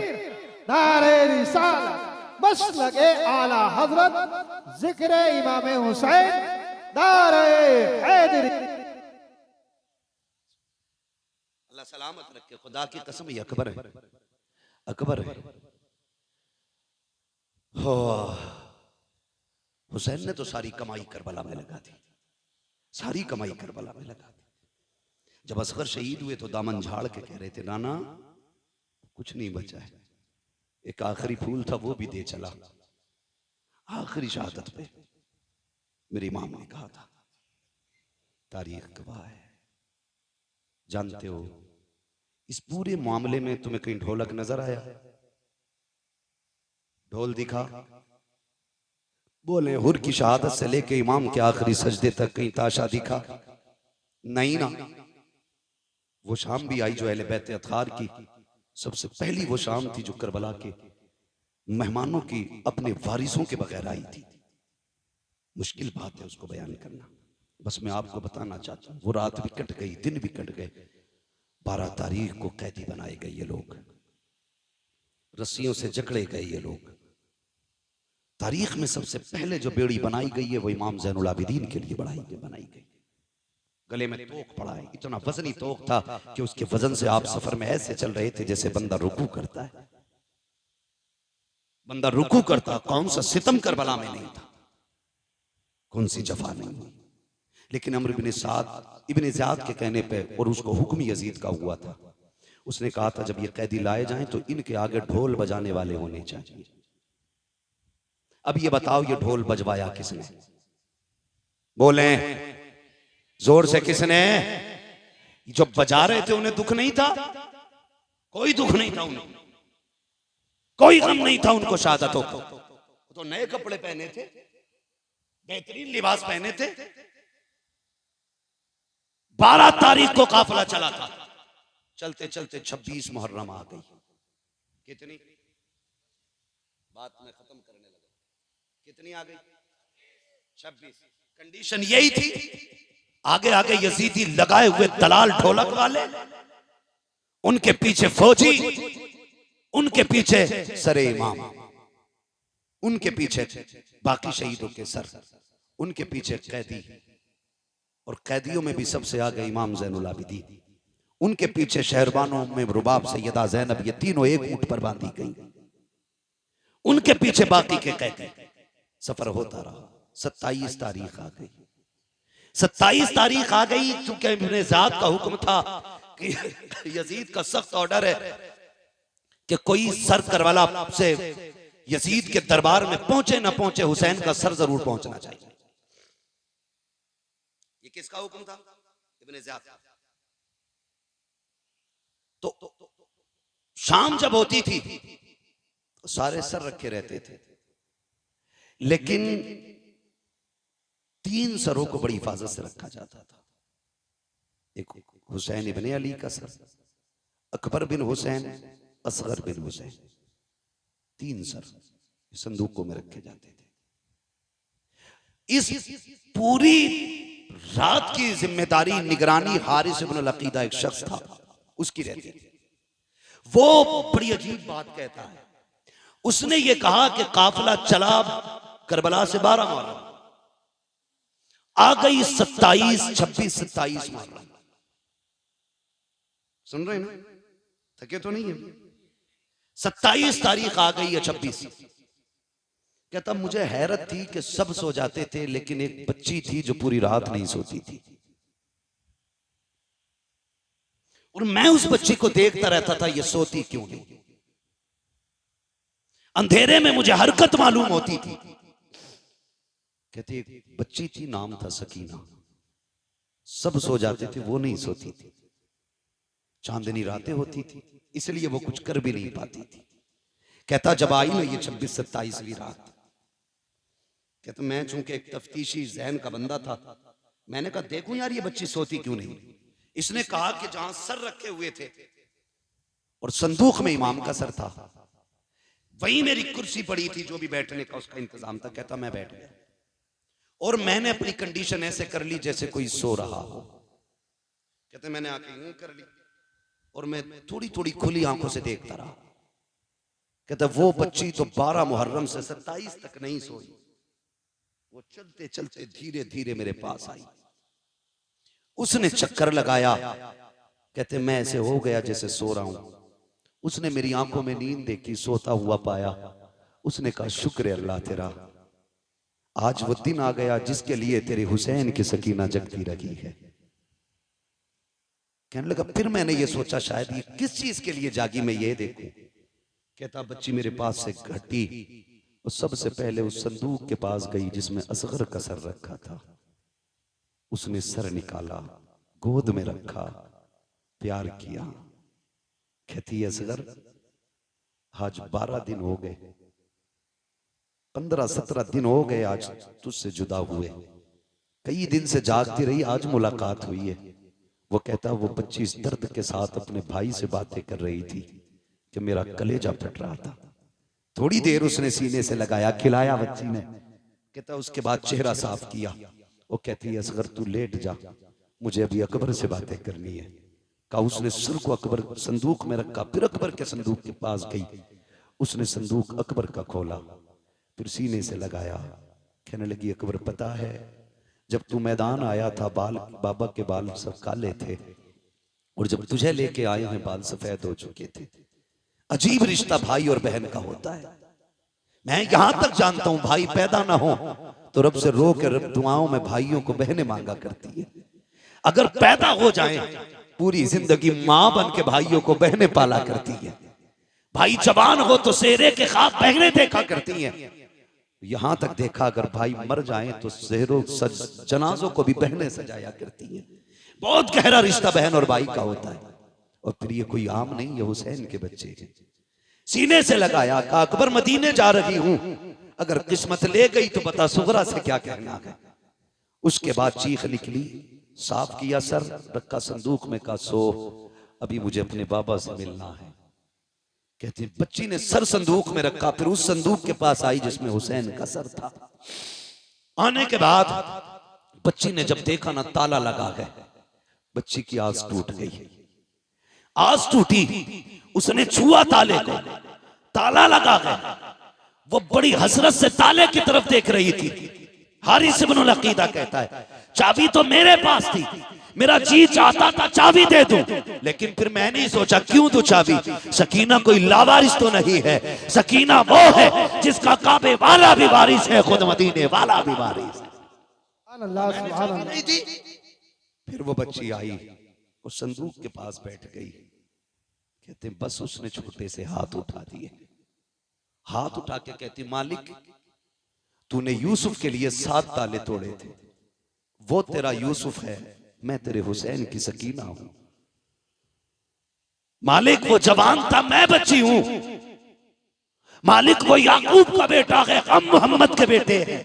नारे रिसालत, बस लगे आला हजरत, जिक्र इमाम हुसैन, नारे हैदरी। अल्लाह सलामत रखे, खुदा की कसम ये अकबर है, अकबर है। हो हुसैन ने तो सारी कमाई करबला में लगा दी, सारी कमाई करबला में लगा दी। जब असगर शहीद हुए तो दामन झाड़ के कह रहे थे नाना कुछ नहीं बचा है, एक आखिरी फूल था वो भी दे चला। आखिरी शहादत पे मेरी इमाम ने कहा था, तारीख गवाह है। जानते हो इस पूरे मामले में तुम्हें कहीं ढोलक नजर आया? ढोल दिखा? बोले हुर की शहादत से लेके इमाम के आखिरी सजदे तक कहीं ताशा दिखा? नहीं ना। वो शाम भी आई जो अहले बैत अतहार की सबसे पहली वो शाम थी जो करबला के मेहमानों की अपने वारिसों के बगैर आई थी। मुश्किल बात है उसको बयान करना, बस मैं आपको बताना चाहता हूं। वो रात भी कट गई, दिन भी कट गए। 12 तारीख को कैदी बनाए गए ये लोग, रस्सियों से जकड़े गए ये लोग। तारीख में सबसे पहले जो बेड़ी बनाई गई है वो इमाम ज़ैनुल आबिदीन के लिए बनाई गई। गले में तोक पड़ा है, इतना वजनी तोक था कि उसके वजन से आप सफर में ऐसे चल रहे थे जैसे बंदा रुकू करता है। बंदा रुकू करता, कौन सा सितम करबला में नहीं था, कौन सी जफा नहीं हुई। लेकिन अम्र इब्ने साद इब्ने ज़ियाद के कहने पे, और उसको हुक्म यजीद का हुआ था, उसने कहा था जब ये कैदी लाए जाएं तो इनके आगे ढोल बजाने वाले होने चाहिए। अब ये बताओ ये ढोल बजवाया किसने? बोले जोर से किसने? जो बजा रहे थे उन्हें दुख नहीं था? कोई दुख नहीं था उन्हें, कोई गम नहीं था उनको शहादतों को। तो नए कपड़े पहने थे, बेहतरीन लिबास पहने थे। 12 तारीख को काफिला चला था, चलते चलते 26 मुहर्रम आ गई। कितनी बात में खत्म करने लगा, कितनी आ गई? 26। कंडीशन यही थी, आगे आगे यजीदी लगाए हुए दलाल ढोलक वाले, उनके पीछे फौजी, उनके पीछे सरे इमाम, उनके पीछे बाकी शहीदों के सर, उनके पीछे कैदी, और कैदियों में भी सबसे आगे इमाम ज़ैनुल आबिदीन, उनके पीछे शहरबानों में रुबाब सैयदा ज़ैनब, ये तीनों एक ऊंट पर बांधी गई, उनके पीछे बाकी के कैदी। सफर होता रहा। 27 तारीख आ गई। 27 तारीख आ गई, चूंकि इब्ने ज़ियाद का हुक्म था कि यजीद का सख्त ऑर्डर है कि कोई सर करबला से यजीद के दरबार में पहुंचे ना पहुंचे, हुसैन का सर जरूर पहुंचना चाहिए। ये किसका हुक्म था? इब्ने ज़ियाद का। तो शाम जब होती थी तो सारे सर रखे रहते थे, लेकिन 3 सरों को बड़ी हिफाजत से रखा जाता था। एक हुसैन इब्ने अली का सर, अकबर बिन हुसैन, असगर बिन हुसैन, 3 सर संदूकों में रखे जाते थे। इस पूरी रात की जिम्मेदारी निगरानी हारिस इब्न अल-अकीदा एक शख्स था, उसकी रहती थी। वो बड़ी अजीब बात कहता है। उसने ये कहा कि काफिला चला करबला से 12 मुहर्रम, आ गई 27, 26, 27 मुहर्रम। सुन रहे हैं ना, थके तो नहीं है? 27 तारीख आ गई या 26। कहता मुझे हैरत थी कि सब सो जाते थे लेकिन एक बच्ची थी जो पूरी रात नहीं सोती थी, और मैं उस बच्ची को देखता रहता था, ये सोती क्यों नहीं। अंधेरे में मुझे हरकत मालूम होती थी। कहते एक बच्ची थी, नाम था सकीना, सब सो जाते थे, वो नहीं सोती थी। चांदनी रातें होती थी, इसलिए वो कुछ कर भी नहीं पाती थी। कहता जब आई ना ये 26, 27वीं रात, कहता मैं चूंकि एक तफ्तीशी जहन का बंदा था, मैंने कहा देखूं यार ये बच्ची सोती क्यों नहीं। इसने कहा कि जहां सर रखे हुए थे और संदूक में इमाम का सर था, वहीं मेरी कुर्सी पड़ी थी, जो भी बैठने का उसका इंतजाम था। कहता मैं बैठ गया और मैंने अपनी कंडीशन ऐसे कर ली जैसे कोई सो रहा हो। कहते मैंने आके यूं कर ली और मैं थोड़ी थोड़ी खुली आंखों से देखता रहा। कहता वो बच्ची तो 12 मुहर्रम से 27 तक नहीं सोई, वो चलते चलते धीरे धीरे मेरे पास आई। उसने चक्कर लगाया। कहते मैं ऐसे हो गया जैसे सो रहा हूं। उसने मेरी आंखों में नींद देखी, सोता हुआ पाया। उसने कहा शुक्र है अल्लाह तेरा, आज वो दिन आ गया जिसके लिए तेरे हुसैन की सकीना जगती रही है। कहने लगा फिर मैंने ये सोचा शायद ये किस चीज के लिए जागी, मैं ये देखूं। कहता बच्ची मेरे पास से घटी और सबसे पहले उस संदूक के पास गई जिसमें असगर का सर रखा था। उसने सर निकाला, गोद में रखा, प्यार किया। कहती असगर आज 12 दिन हो गए, 15-17 दिन हो गए आज तुझसे जुदा हुए, कई दिन से जागती रही, आज मुलाकात हुई है। वो कहता वो बच्ची इस दर्द के साथ अपने भाई से बातें कर रही थी कि मेरा कलेजा फट रहा था। थोड़ी देर उसने सीने से लगाया, खिलाया बच्ची ने। कहता उसके बाद चेहरा साफ किया। वो कहती है असगर तू लेट जा, मुझे अभी अकबर से बातें करनी है। कहा उसने सिर को अकबर संदूक में रखा, फिर अकबर के संदूक के पास गई। उसने संदूक अकबर का खोला, फिर सीने से लगाया। कहने लगी अकबर पता है जब तू मैदान आया था बाल बाबा के बाल सब काले थे, और जब तुझे लेके आए हैं बाल सफेद हो चुके थे। अजीब रिश्ता भाई और बहन का होता है। मैं यहां तक जानता हूं भाई पैदा ना हो तो रब से रो के रब दुआओं में भाइयों को बहनें मांगा करती है। अगर पैदा हो जाए पूरी जिंदगी मां बन के भाइयों को बहनें पाला करती है। भाई जवान हो तो सेहरे के ख्वाब बहनें देखा करती हैं। यहां तक देखा अगर भाई मर जाएं तो सेहरों जनाजों को भी बहनें सजाया करती हैं। बहुत गहरा रिश्ता बहन और भाई का होता है। और फिर ये कोई आम नहीं, ये हुसैन के बच्चे हैं। सीने से लगाया, कहा अकबर मदीने जा रही हूं, अगर किस्मत ले गई तो बता सुगरा से क्या कहना है। उसके बाद चीख निकली, साफ किया सर, रखा संदूक में, कहा सो अभी मुझे अपने बाबा से मिलना है। कहती बच्ची ने सर संदूक में रखा, फिर उस संदूक के पास आई जिसमें हुसैन का सर था। आने के बाद बच्ची ने जब देखा ना ताला लगा है, बच्ची की आस टूट गई। आस टूटी, उसने छुआ ताले को, ताला लगा है। वो बड़ी हसरत से ताले की तरफ देख रही थी। हारिस इब्न अल-अकीदा कहता है चाबी तो मेरे पास थी, मेरा जी चाहता था चाबी दे दूं, लेकिन फिर मैंने सोचा क्यों दूं चाबी। सकीना कोई लावारिस तो नहीं है, सकीना वो है जिसका काबे वाला भी वारिस है, खुद मदीने वाला भी वारिस है। फिर वो बच्ची आई और संदूक के पास बैठ गई। कहते बस उसने छोटे से हाथ उठा दिए। हाथ उठा के कहती मालिक तूने यूसुफ के लिए 7 ताले तोड़े थे, वो तेरा यूसुफ है, मैं तेरे हुसैन की सकीना हूं। मालिक वो जवान था, मैं बच्ची हूं। मालिक वो याकूब का बेटा है, हम मोहम्मद के बेटे हैं।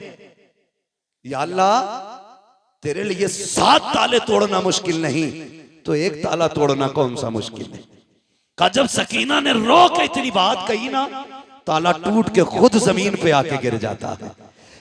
या अल्लाह तेरे लिए 7 ताले तोड़ना मुश्किल नहीं तो एक ताला तोड़ना कौन सा मुश्किल है। का जब सकीना ने रो के इतनी बात कही ना, ताला टूट के खुद जमीन पे आके गिर जाता है।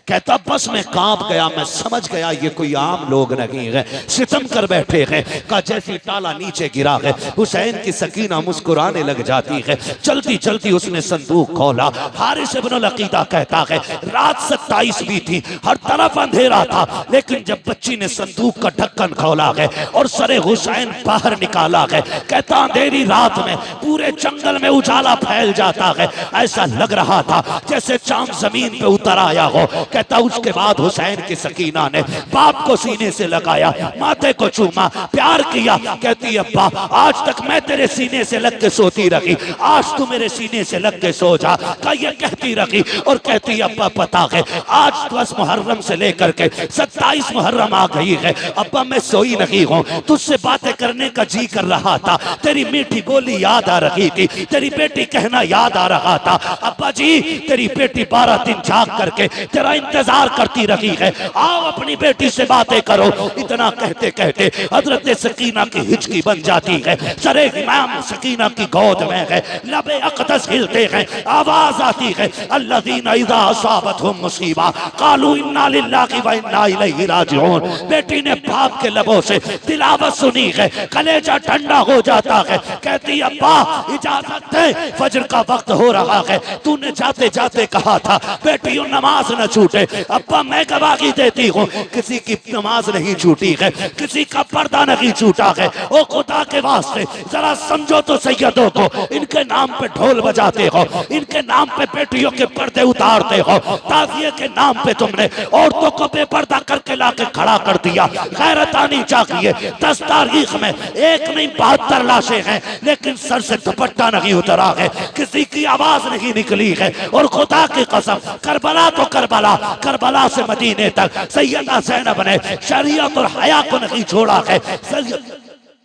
कहता बस मैं कांप गया, मैं समझ गया ये कोई आम लोग नहीं है, सितम कर बैठे हैं। का जैसी ताला नीचे गिरा है, हुसैन की सकीना मुस्कुराने लग जाती है। चलती चलती उसने संदूक खोला। हारिस इब्न अल-अकीदा कहता है रात 27 भी थी, हर तरफ अंधेरा था, लेकिन जब बच्ची ने संदूक का ढक्कन खोला है और सरे हुसैन बाहर निकाला है, कहता अंधेरी रात में पूरे जंगल में उजाला फैल जाता है, ऐसा लग रहा था जैसे चांद जमीन पे उतर आया हो। कहता उसके बाद हुसैन की सकीना ने बाप को सीने से लगाया, माथे को चूमा, प्यार किया। कहती अब्बा आज तक मैं तेरे सीने से लग के सोती रही, आज तू मेरे सीने से लग के सो जा, का ये कहती रही। और कहती अब्बा पता है आज 10 मुहर्रम से लेकर के 27 मुहर्रम आ गई है, अब्बा मैं सोई नहीं हूँ, तुझसे बातें करने का जी कर रहा था, तेरी मीठी बोली याद आ रही थी, तेरी बेटी कहना याद आ रहा था। अब्बा जी तेरी बेटी 12 दिन जाग करके तेरा इंतजार करती रही है, आओ अपनी बेटी से बातें करो। इतना कहते कहते हजरत सकीना की हिचकी बन जाती है, सरे इमाम सकीना की गोद में है, लबे अक़दस हिलते हैं, आवाज आती है अल्लज़ीना इज़ा असाबतहुम मुसीबा क़ालू इन्ना लिल्लाहि व इन्ना इलैहि राजिऊन। बेटी ने बाप के लबों से तिलावत सुनी है, कलेजा ठंडा हो जाता है। कहती अब्बा इजाजत दे, फजर का वक्त हो रहा है, तूने जाते जाते कहा था बेटियों नमाज न छूटे। अब्बा मैं गवाही देती हूँ किसी की नमाज नहीं छूटी है, किसी का पर्दा नहीं छूटा है। ओ खुदा के वास्ते जरा समझो तो सैयदों को, इनके नाम पे ढोल बजाते हो, इनके नाम पे बेटियों के पर्दे उतारते हो, ताज़िए के नाम पे तुमने औरतों को बेपर्दा करके लाके खड़ा कर दिया। गैरत आनी चाहिए। 10 तारीख में एक नहीं 72 लाशें हैं, लेकिन सर से दुपट्टा नहीं उतरा है, किसी की आवाज नहीं निकली है। और खुदा की कसम करबला तो करबला, करबला से मदीने तक सैयदा ज़ैनब ने शरीयत और हया को नहीं छोड़ा है।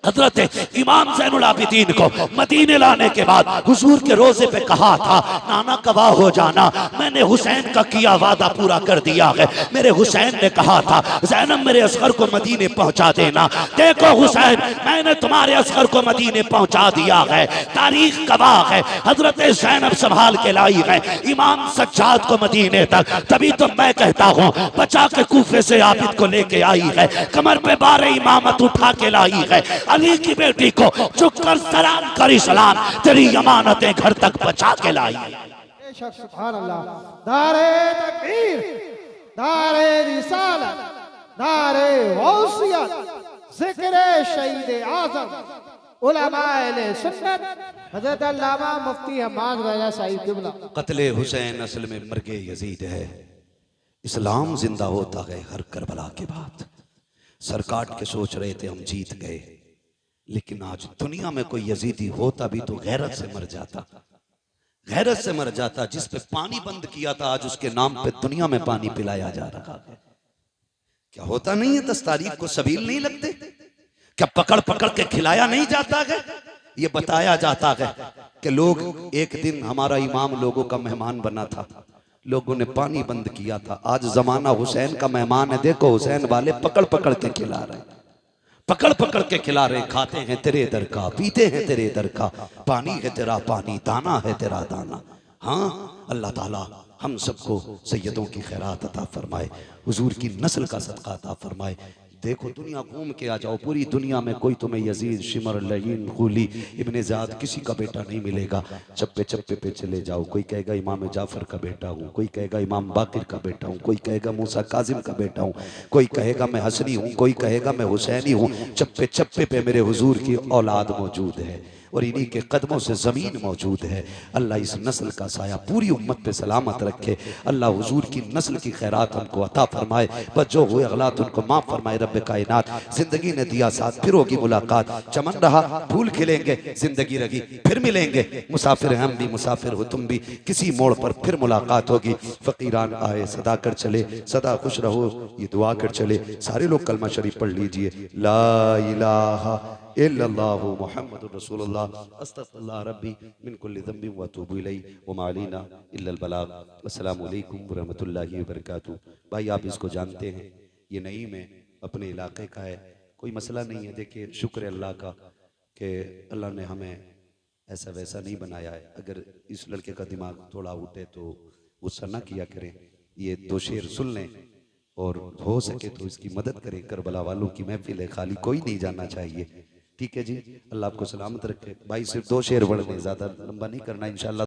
हजरत इमाम ज़ैनुल आबिदीन को मदीने लाने के बाद हुजूर के रोजे पे कहा था नाना गवाह हो जाना, मैंने हुसैन का किया वादा पूरा कर दिया है। मेरे हुसैन ने कहा था ज़ैनब मेरे असगर को मदीने पहुंचा देना। देखो हुसैन मैंने तुम्हारे असगर को मदीने पहुंचा दिया है, तारीख गवाह है। हजरत ज़ैनब संभाल के लाई है इमाम सज्जाद को मदीने तक, तभी तो मैं कहता हूँ बचा के कूफे से आबिद को लेके आई है, कमर पे 12 इमामत उठा के लाई है। अली की बेटी को झुककर सलाम करी, सलाम तेरी अमानतें घर तक पहुंचा के लाई। बेशक सुभान अल्लाह। नारे तकबीर, नारे रिसालत, नारे गौसियत, जिक्र शहीद आज़म उलमाए अहले सुन्नत हज़रत अल्लामा मुफ्ती हम्माद रज़ा साहिब क़िबला। कत्ले हुसैन असल में मर्गे यजीद है, इस्लाम जिंदा होता है हर करबला के बाद। सर काट के सोच रहे थे हम जीत गए, लेकिन आज दुनिया में कोई यजीदी होता भी तो गैरत से मर जाता, गैरत से मर जाता। जिस पे पानी बंद किया था आज उसके नाम पे दुनिया में पानी पिलाया जा रहा है। क्या होता नहीं है 10 तारीख को सबील नहीं लगते? क्या पकड़ पकड़ के खिलाया नहीं जाता है? ये बताया जाता है कि लोग एक दिन हमारा इमाम लोगों का मेहमान बना था, लोगों ने पानी बंद किया था। आज जमाना हुसैन का मेहमान है, देखो हुसैन वाले पकड़ पकड़ के खिला रहे हैं, पकड़ पकड़ के खिला रहे, खाते हैं तेरे दर का, पीते हैं तेरे दर का, पानी है तेरा पानी, दाना है तेरा दाना। हाँ अल्लाह ताला हम सबको सैयदों की खैरात अता फरमाए, हुजूर की नस्ल का सदका अता फरमाए। देखो दुनिया घूम के आ जाओ, पूरी दुनिया में कोई तुम्हें यजीद, शिमर, लईन, खूली, इब्ने ज़ाद किसी का बेटा नहीं मिलेगा। चप्पे चप्पे पे चले जाओ, कोई कहेगा इमाम जाफर का बेटा हूँ, कोई कहेगा इमाम बाकिर का बेटा हूँ, कोई कहेगा मूसा काजिम का बेटा हूँ, कोई कहेगा मैं हसनी हूँ, कोई कहेगा मैं हुसैनी हूँ। चप्पे चप्पे पे मेरे हुजूर की औलाद मौजूद है और इन्हीं के कदमों से ज़मीन मौजूद है। अल्लाह इस नस्ल का साया पूरी उम्मत पे सलामत रखे। अल्लाह हुजूर की नस्ल की खैरात हमको अता फरमाए, बस जो हुए अगलात उनको माफ़ फरमाए। रब्बे कायनात जिंदगी ने दिया साथ, फिर होगी मुलाकात, चमन रहा फूल खिलेंगे, जिंदगी रही फिर मिलेंगे। मुसाफिर हम भी, मुसाफिर हो तुम भी, किसी मोड़ पर फिर मुलाकात होगी। फ़कीरान आए सदा कर चले, सदा खुश रहो ये दुआ कर चले। सारे लोग कलमा शरीफ पढ़ लीजिए, ला इलाहा इल्लल्लाहु मुहम्मदुर रसूलुल्लाह, अस्तगफिरुल्लाह रब्बी मिन कुल्लि ज़ंबिन व अतूबु इलैहि व मा अलैना इल्लल बलाग। अस्सलामु अलैकुम व रहमतुल्लाहि व बरकातुहू। भाई आप इसको जानते हैं, ये नईम है, अपने इलाके का है, कोई मसला नहीं है। देखिए शुक्र है अल्लाह का कि अल्लाह ने हमें ऐसा वैसा नहीं बनाया है। अगर इस लड़के का दिमाग थोड़ा उठे तो गुस्सा ना किया करें, ये 2 शेर सुन लें और हो सके तो इसकी मदद करें। करबला वालों की महफिल है, खाली कोई नहीं जाना चाहिए। ठीक है जी, अल्लाह आपको सलामत रखे। भाई सिर्फ 2 शेर पढ़ने, ज्यादा लंबा नहीं करना इंशाअल्लाह।